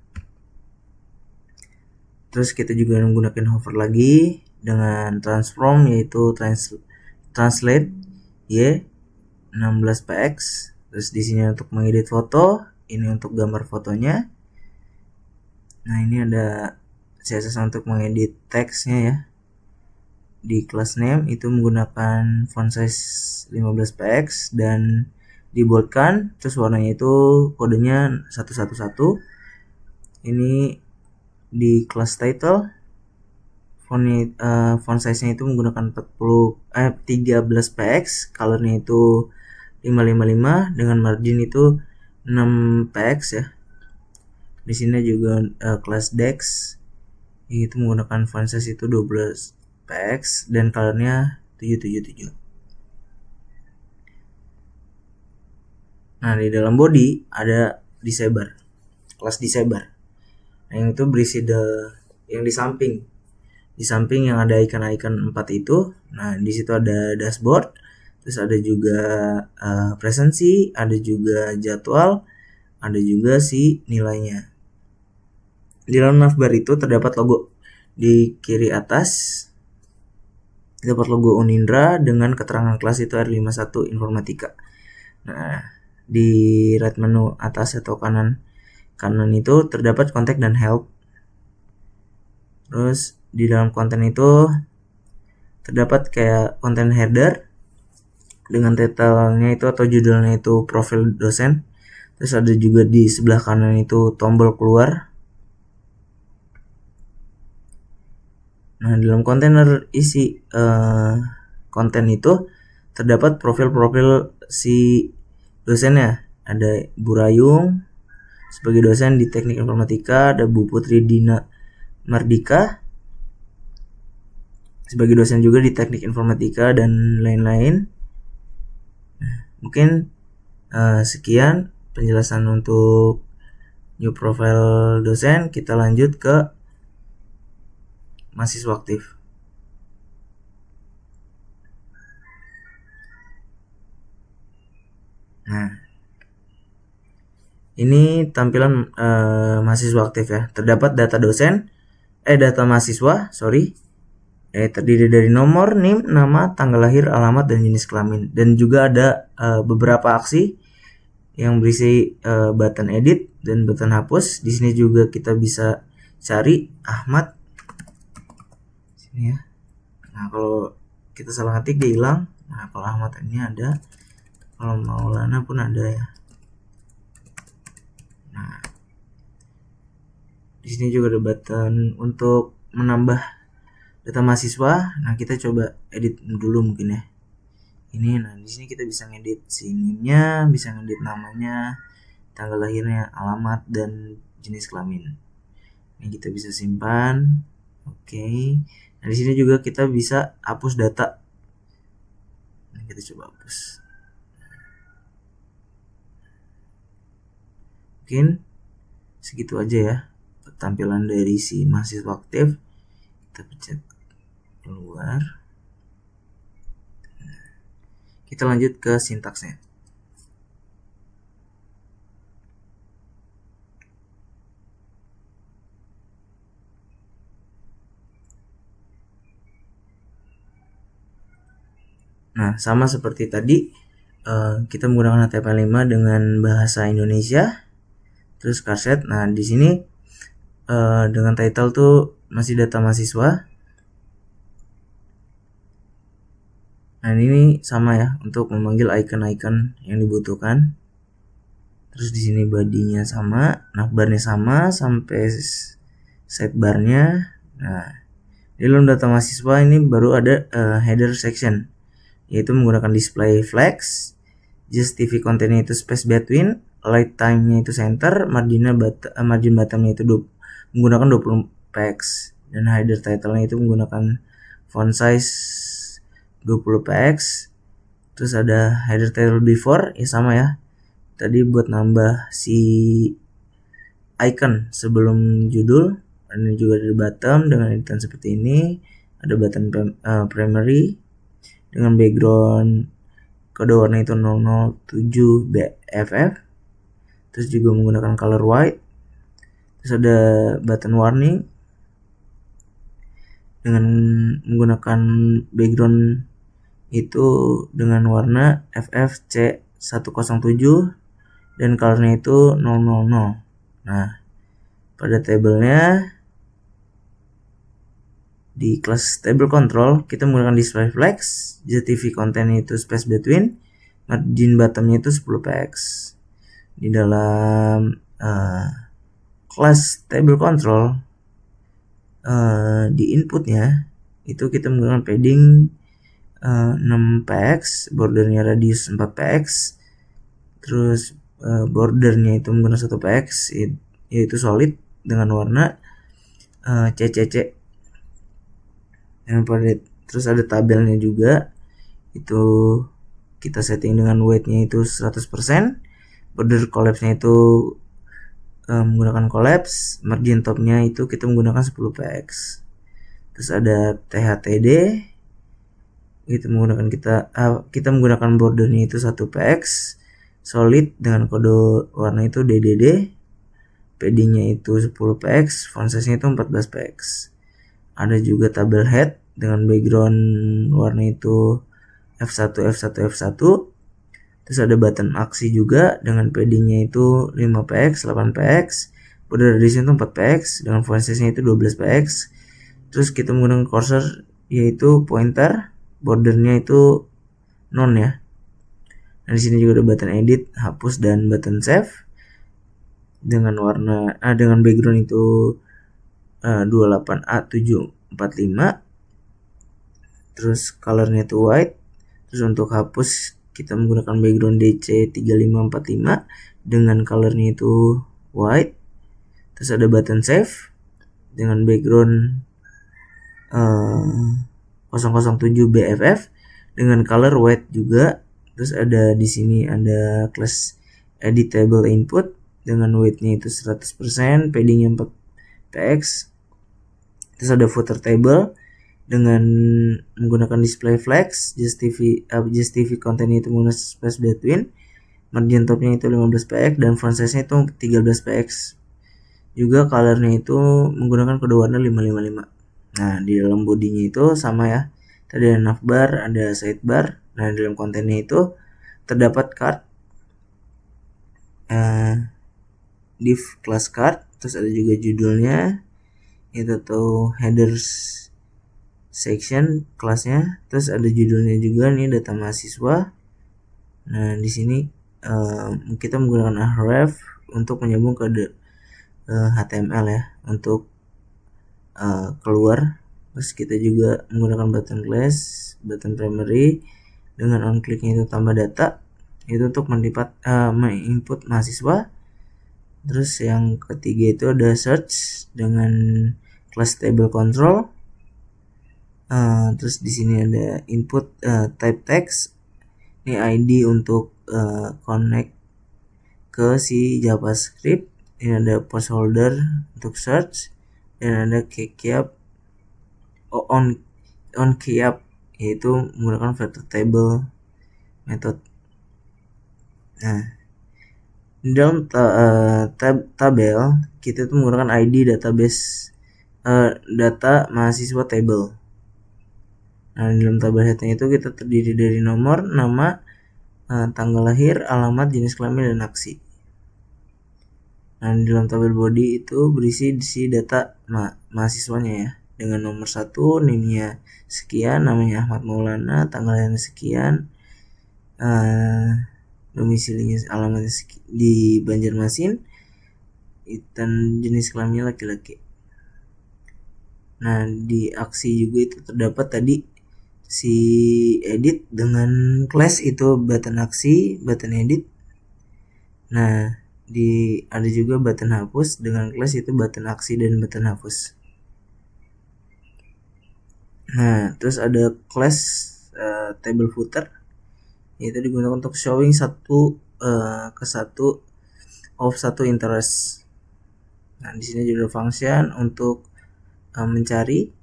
Speaker 5: Terus kita juga menggunakan hover lagi dengan transform yaitu translate y 16 px. Terus di sini untuk mengedit foto, ini untuk gambar fotonya. Nah ini ada CSS untuk mengedit teksnya ya. Di class name itu menggunakan font size 15 px dan diboldkan. Terus warnanya itu kodenya 111. Ini di class title font size-nya itu menggunakan 13 px, colornya itu 555 dengan margin itu 6 px ya. Di sini juga class dex itu menggunakan font size itu 12 px dan colornya 777. Nah di dalam body ada disaber, kelas disaber. Nah yang itu berisi yang di samping yang ada icon-icon 4 itu. Nah di situ ada dashboard, terus ada juga presensi, ada juga jadwal, ada juga si nilainya. Di dalam navbar itu terdapat logo di kiri atas, terdapat logo Unindra dengan keterangan kelas itu R51 Informatika. Nah di right menu atas atau kanan itu terdapat kontak dan help. Terus di dalam konten itu terdapat kayak konten header dengan title-nya itu atau judulnya itu profil dosen. Terus ada juga di sebelah kanan itu tombol keluar. Nah dalam kontainer isi konten itu terdapat profil-profil si dosennya. Ada Burayung sebagai dosen di Teknik Informatika, ada Bu Putri Dina Mardika sebagai dosen juga di Teknik Informatika, dan lain-lain. Nah, mungkin sekian penjelasan untuk new profile dosen. Kita lanjut ke mahasiswa aktif. Nah ini tampilan mahasiswa aktif ya. Terdapat data dosen, data mahasiswa, terdiri dari nomor, NIM, nama, tanggal lahir, alamat, dan jenis kelamin. Dan juga ada beberapa aksi yang berisi button edit dan button hapus. Di sini juga kita bisa cari Ahmad. Sini ya. Nah kalau kita salah ketik dia hilang. Nah kalau Ahmad ini ada, kalau Maulana pun ada ya. Nah Di sini juga ada button untuk menambah data mahasiswa. Nah, kita coba edit dulu mungkin ya. Ini, nah di sini kita bisa ngedit sininya, bisa ngedit namanya, tanggal lahirnya, alamat, dan jenis kelamin. Ini kita bisa simpan. Oke. Nah, di sini juga kita bisa hapus data. Nah, kita coba hapus. Mungkin segitu aja ya tampilan dari si mahasiswa aktif. Kita pencet keluar. Kita lanjut ke sintaksnya. Nah, sama seperti tadi, kita menggunakan HTML5 dengan bahasa Indonesia, terus charset. Nah, di sini dengan title tuh masih data mahasiswa. Nah, ini sama ya untuk memanggil icon-icon yang dibutuhkan. Terus di sini body-nya sama, navbarnya sama sampai sidebarnya. Nah, di dalam data mahasiswa ini baru ada header section, yaitu menggunakan display flex, justify content-nya itu space between, light time-nya itu center, margin bottom-nya itu menggunakan 20 px, dan header title-nya itu menggunakan font size 20 px. Terus ada header title before, ya sama ya. Tadi buat nambah si icon sebelum judul. Ini juga ada bottom dengan editan seperti ini. Ada button primary dengan background kode warna itu 007 BFF. Terus juga menggunakan color white. Terus ada button warning dengan menggunakan background itu dengan warna FFC107 dan colornya itu 000. Nah, pada tabelnya di kelas table control kita menggunakan display flex, justify content itu space between, margin bottomnya itu 10 px. Di dalam kelas table control di inputnya itu kita menggunakan padding 6 px, bordernya radius 4 px, terus bordernya itu menggunakan 1 px, yaitu solid dengan warna CCC. Terus ada tabelnya juga, itu kita setting dengan weight-nya itu 100%, border collapse-nya itu menggunakan collapse, margin top-nya itu kita menggunakan 10 px. Terus ada THTD, itu menggunakan kita menggunakan bordernya itu 1 px, solid dengan kode warna itu DDD, paddingnya itu 10 px, font size-nya itu 14 px. Ada juga tabel head dengan background warna itu F1 F1 F1. Terus ada button aksi juga dengan paddingnya itu 5 px, 8 px, border radius itu 4 px dengan font size-nya itu 12 px. Terus kita menggunakan cursor yaitu pointer, bordernya itu non ya. Nah, di sini juga ada button edit, hapus, dan button save dengan warna dengan background itu 28A745. Terus colornya itu white. Terus untuk hapus kita menggunakan background DC3545 dengan colornya itu white. Terus ada button save dengan background 007 BFF dengan color white juga. Terus ada di sini ada class editable input dengan weight-nya itu 100%, padding-nya 4 px. Terus ada footer table dengan menggunakan display flex, justify content itu menggunakan space between, margin top-nya itu 15 px dan font size-nya itu 13 px. Juga color-nya itu menggunakan kode warna 555. Nah, di dalam body-nya itu sama ya. Tadi ada navbar, ada sidebar. Nah, di dalam kontennya itu terdapat card, div class card, terus ada juga judulnya, itu tuh headers section kelasnya, terus ada judulnya juga nih, data mahasiswa. Nah, di sini kita menggunakan href untuk menyambung ke HTML ya untuk keluar. Terus kita juga menggunakan button class, button primary dengan on clicknya itu tambah data itu untuk menginput mahasiswa. Terus yang ketiga itu ada search dengan class table control. Terus di sini ada input type text, ini ID untuk connect ke si JavaScript. Ini ada placeholder untuk search, dan ada keyap on keyap, yaitu menggunakan vector table method. Nah, di dalam tabel kita tuh menggunakan ID database data mahasiswa table. Nah, di dalam tabel headnya itu kita terdiri dari nomor, nama, tanggal lahir, alamat, jenis kelamin, dan aksi. Nah, di dalam tabel body itu berisi data mahasiswanya ya, dengan nomor 1, NIM-nya sekian, namanya Ahmad Maulana, tanggal lahirnya sekian, domisilinya alamatnya di Banjarmasin, dan jenis kelaminnya laki-laki. Nah, di aksi juga itu terdapat tadi si edit dengan class itu button aksi, button edit. Nah, ada juga button hapus dengan class itu button aksi dan button hapus. Nah, terus ada class table footer, yaitu digunakan untuk showing satu of satu interest. Nah, di sini juga ada function untuk mencari,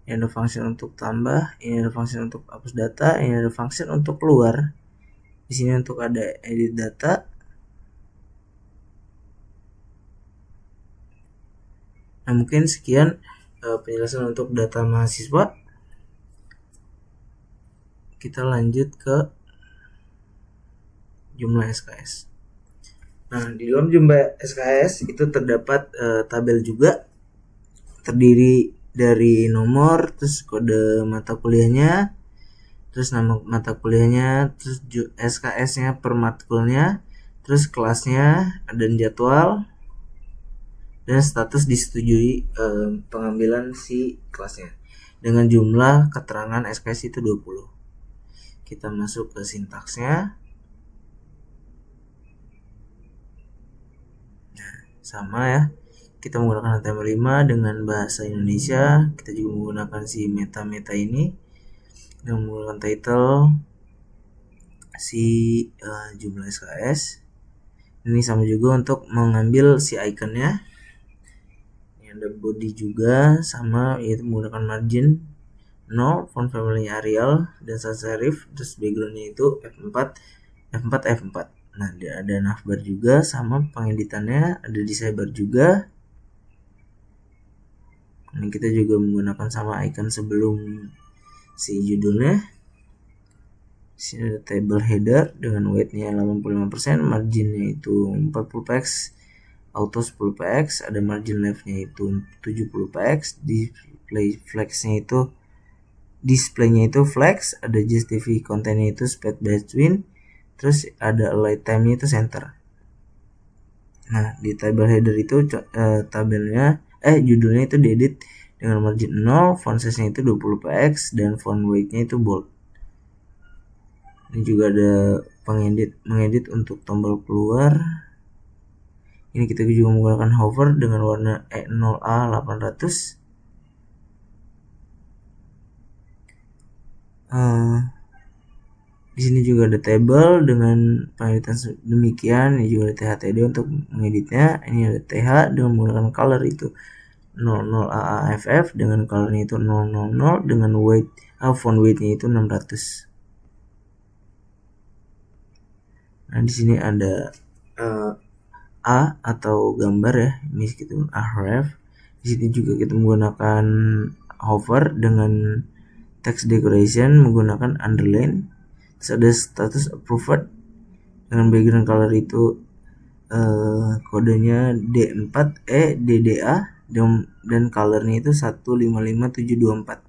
Speaker 5: ini ada function untuk tambah, ini ada function untuk hapus data, ini ada function untuk keluar. Di sini untuk ada edit data. Nah, mungkin sekian penjelasan untuk data mahasiswa. Kita lanjut ke jumlah SKS. Nah, di dalam jumlah SKS itu terdapat tabel juga, terdiri dari nomor, terus kode mata kuliahnya, terus nama mata kuliahnya, terus SKS-nya per matkulnya, terus kelasnya, dan jadwal, dan status disetujui pengambilan si kelasnya. Dengan jumlah keterangan SKS itu 20. Kita masuk ke sintaksnya. Nah, sama ya. Kita menggunakan HTML5 dengan bahasa Indonesia. Kita juga menggunakan si meta-meta ini dan menggunakan title si jumlah SKS. Ini sama juga untuk mengambil si iconnya. Ini ada body juga sama, yaitu menggunakan margin 0, font family Arial dan sans serif, terus backgroundnya itu F4. Nah, ada navbar juga sama pengeditannya, ada disabar juga. Ini kita juga menggunakan sama icon sebelum si judulnya. Sini ada table header dengan weightnya 85%, marginnya itu 40 px, auto 10 px, ada margin leftnya itu 70 px, displaynya itu flex, ada justify contentnya itu spread between, terus ada align time-nya itu center. Nah, di table header itu judulnya itu diedit dengan margin 0, font size-nya itu 20 px, dan font weight-nya itu bold. Ini juga ada mengedit untuk tombol keluar. Ini kita juga menggunakan hover dengan warna E0A800. Di sini juga ada table dengan pengeditan demikian. Ini juga ada THTD untuk mengeditnya. Ini ada TH dengan menggunakan color itu 00AAFF dengan colornya itu 000 dengan font weight-nya itu 600. Nah, di sini ada A atau gambar ya, meskipun href. Di sini juga kita menggunakan hover dengan text decoration menggunakan underline. Terus ada status approved dengan background color itu kodenya D4E DDA dan colornya itu 155724.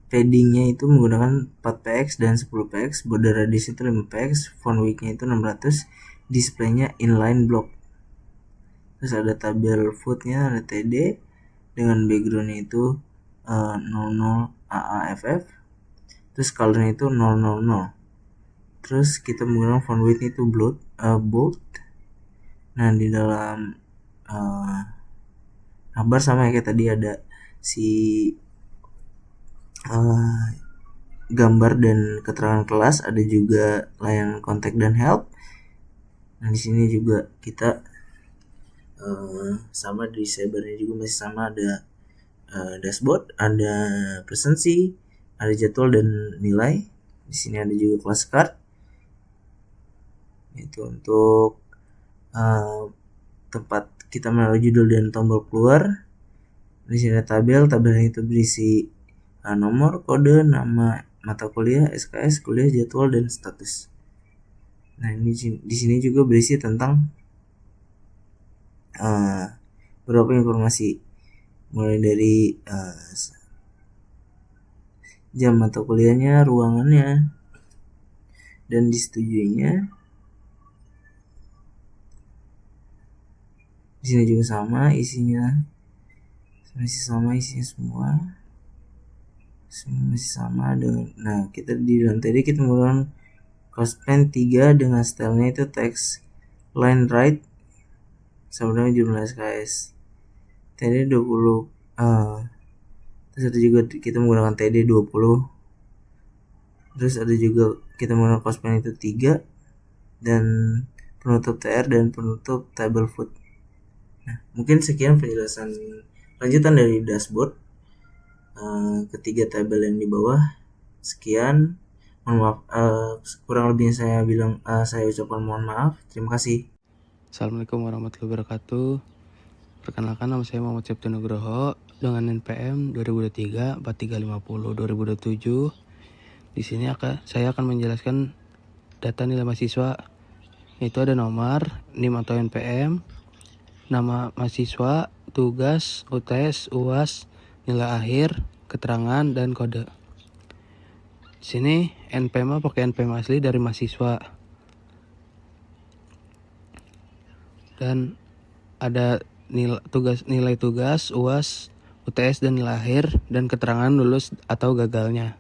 Speaker 5: Paddingnya itu menggunakan 4px dan 10px, border radius itu 5px, font weight-nya itu 600, displaynya inline block. terus ada tabel footnya, ada TD dengan backgroundnya itu 00 AAFF, terus colornya itu 000. Terus kita menggunakan font weight itu bold. Nah di dalam navbar sama ya kayak tadi, ada si gambar dan keterangan kelas, ada juga layanan kontak dan help. Nah di sini juga kita sama di cybernya juga masih sama, ada dashboard, ada presensi, ada jadwal dan nilai. Di sini ada juga class card. Itu untuk tempat kita menaruh judul dan tombol keluar. Di sini ada tabelnya itu berisi nomor, kode, nama mata kuliah, SKS, kuliah, jadwal, dan status. Nah ini di sini juga berisi tentang beberapa informasi, mulai dari jam mata kuliahnya, ruangannya, dan disetujuinya. Di sini juga sama isinya, masih sama isinya semua masih sama. Nah kita di dalam tadi kita menggunakan Cospen 3 dengan stylenya itu text line right sama dengan jumlah SKS. TD 20 terus ada juga kita menggunakan TD 20. Terus ada juga kita menggunakan Cospen itu 3 dan penutup TR dan penutup table foot. Nah mungkin sekian penjelasan lanjutan dari dashboard ketiga tabel yang di bawah. Sekian, mohon maaf kurang lebihnya saya ucapkan mohon maaf. Terima kasih.
Speaker 4: Assalamualaikum warahmatullahi wabarakatuh. Perkenalkan, nama saya Muhammad Septu Nugroho dengan NPM 2023 4350 2027. Di sini saya akan menjelaskan data nilai mahasiswa. Itu ada nomor, NIM atau NPM, nama mahasiswa, tugas, UTS, UAS, nilai akhir, keterangan, dan kode. Di sini NPM pakai NPM asli dari mahasiswa. Dan ada nilai tugas, UAS, UTS, dan nilai akhir, dan keterangan lulus atau gagalnya.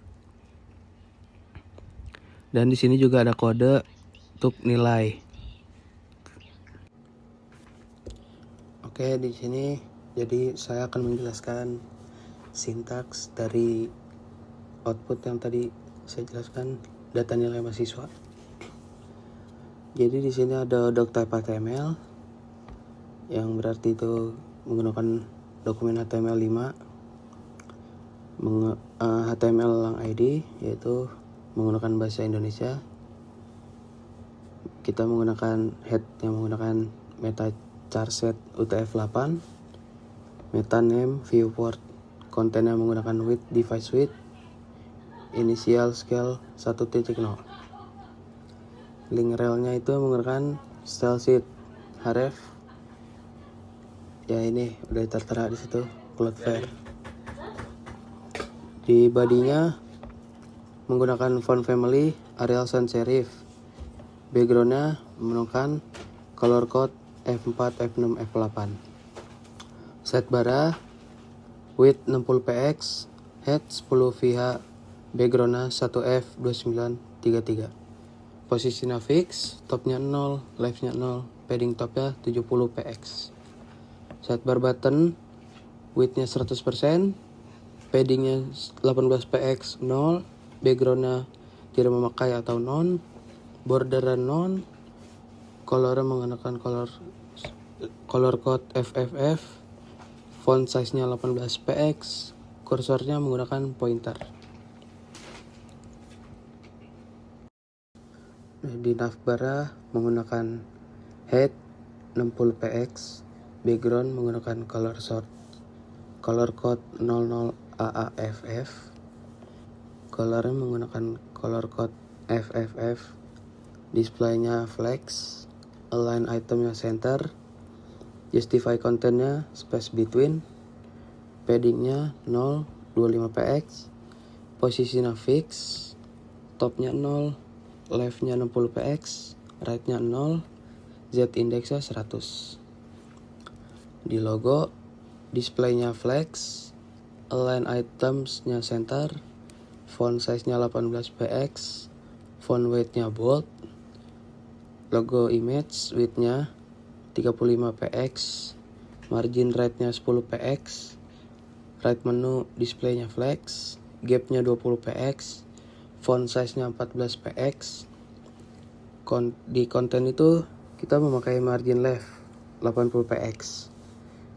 Speaker 4: Dan di sini juga ada kode untuk nilai. Oke, di sini jadi saya akan menjelaskan sintaks dari output yang tadi saya jelaskan, data nilai mahasiswa. Jadi di sini ada doc.type.html yang berarti itu menggunakan dokumen HTML5, HTML lang ID yaitu menggunakan bahasa Indonesia. Kita menggunakan head yang menggunakan meta charset UTF-8, meta name viewport, kontennya menggunakan width device width, initial scale 1.0. Link relnya itu menggunakan style sheet href. Ya ini udah tertera di situ, Cloudflare. Di bodinya menggunakan font family Arial Sans Serif. Backgroundnya menggunakan color code F4, F6, F8. Sidebar width 60px, head 10vh, backgroundnya 1F2933. Posisinya fix, topnya 0, leftnya 0, padding topnya 70px. Sidebar button widthnya 100%, paddingnya 18px 0, backgroundnya tidak memakai atau non, borderan non, colornya menggunakan color code FFF, font size-nya 18px, kursornya menggunakan pointer. Di navbar menggunakan head 60px, background menggunakan color code 00 AAFF, colornya menggunakan color code FFF, displaynya flex, align itemnya center, justify contentnya space between, paddingnya 0, 25px, posisinya fix, topnya 0, leftnya 60px, rightnya 0, z indexnya 100.
Speaker 6: di logo, displaynya flex, align items-nya center, font size-nya 18px, font weight-nya bold, logo image width-nya 35px, margin right-nya 10px, right menu displaynya flex, gap-nya 20px, font size-nya 14px. Di konten itu kita memakai margin left 80px,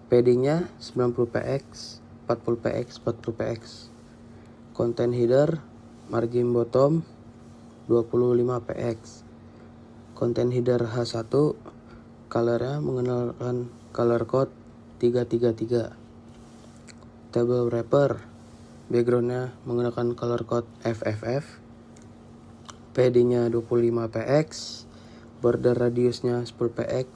Speaker 6: paddingnya 90px, 40px, 40px. Konten header margin bottom 25px. Konten header H1 colornya menggunakan color code 333. Table wrapper backgroundnya menggunakan color code FFF. Paddingnya 25px, border radiusnya 10px,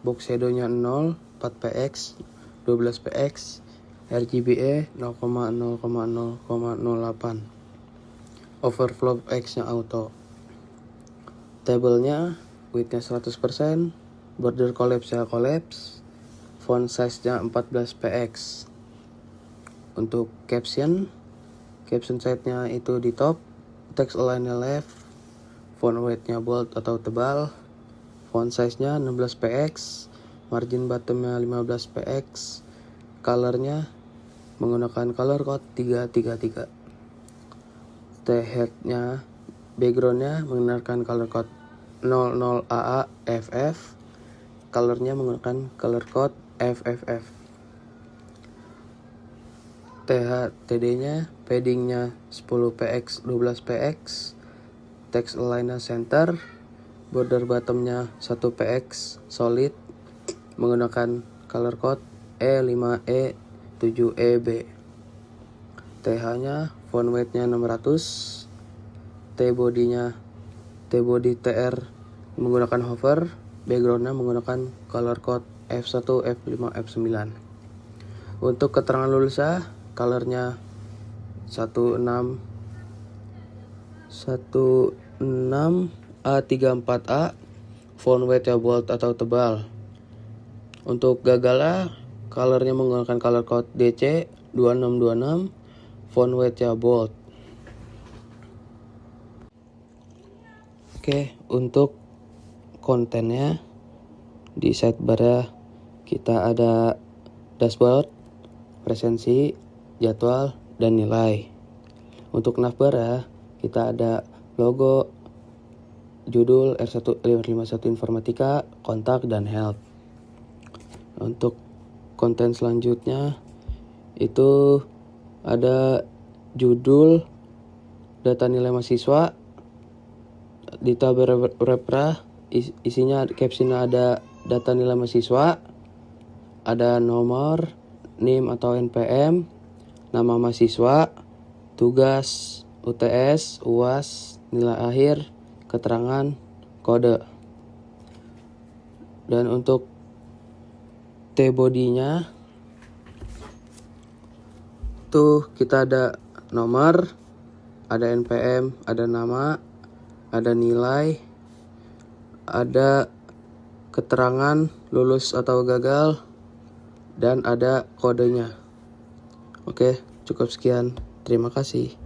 Speaker 6: box shadownya 0, 4px, 12px, RGBA 0,0,0,08, overflow x-nya auto. Tablenya width-nya 100%, border collapse-nya collapse, font size-nya 14px. Untuk caption size-nya itu di top, text align-nya left, font weight-nya bold atau tebal, font size-nya 16px, margin bottom-nya 15px, color-nya menggunakan color code 333. T-head-nya, background-nya menggunakan color code 00AA FF, color-nya menggunakan color code FFF. TD-nya, padding-nya 10px, 12px, text align-nya center, border bottom-nya 1px solid menggunakan color code E5E7EB. TH-nya font weight-nya 600, T-body TR menggunakan hover, background-nya menggunakan color code F1, F5, F9. Untuk keterangan lulusan, color-nya 16A34A, font weight-nya bold atau tebal. Untuk gagalnya, color-nya menggunakan color code DC 2626, font weight-nya bold. Oke, untuk kontennya di sidebar kita ada dashboard, presensi, jadwal, dan nilai. Untuk navbar kita ada logo, judul R151 Informatika, kontak, dan help. Untuk konten selanjutnya itu ada judul, data nilai mahasiswa, di tab repra isinya captionnya ada data nilai mahasiswa, ada nomor, NIM atau NPM, nama mahasiswa, tugas, UTS, UAS, nilai akhir, keterangan, kode. Dan untuk T-body-nya tuh kita ada nomor, ada NPM, ada nama, ada nilai, ada keterangan lulus atau gagal, dan ada kodenya. Oke, cukup sekian. Terima kasih.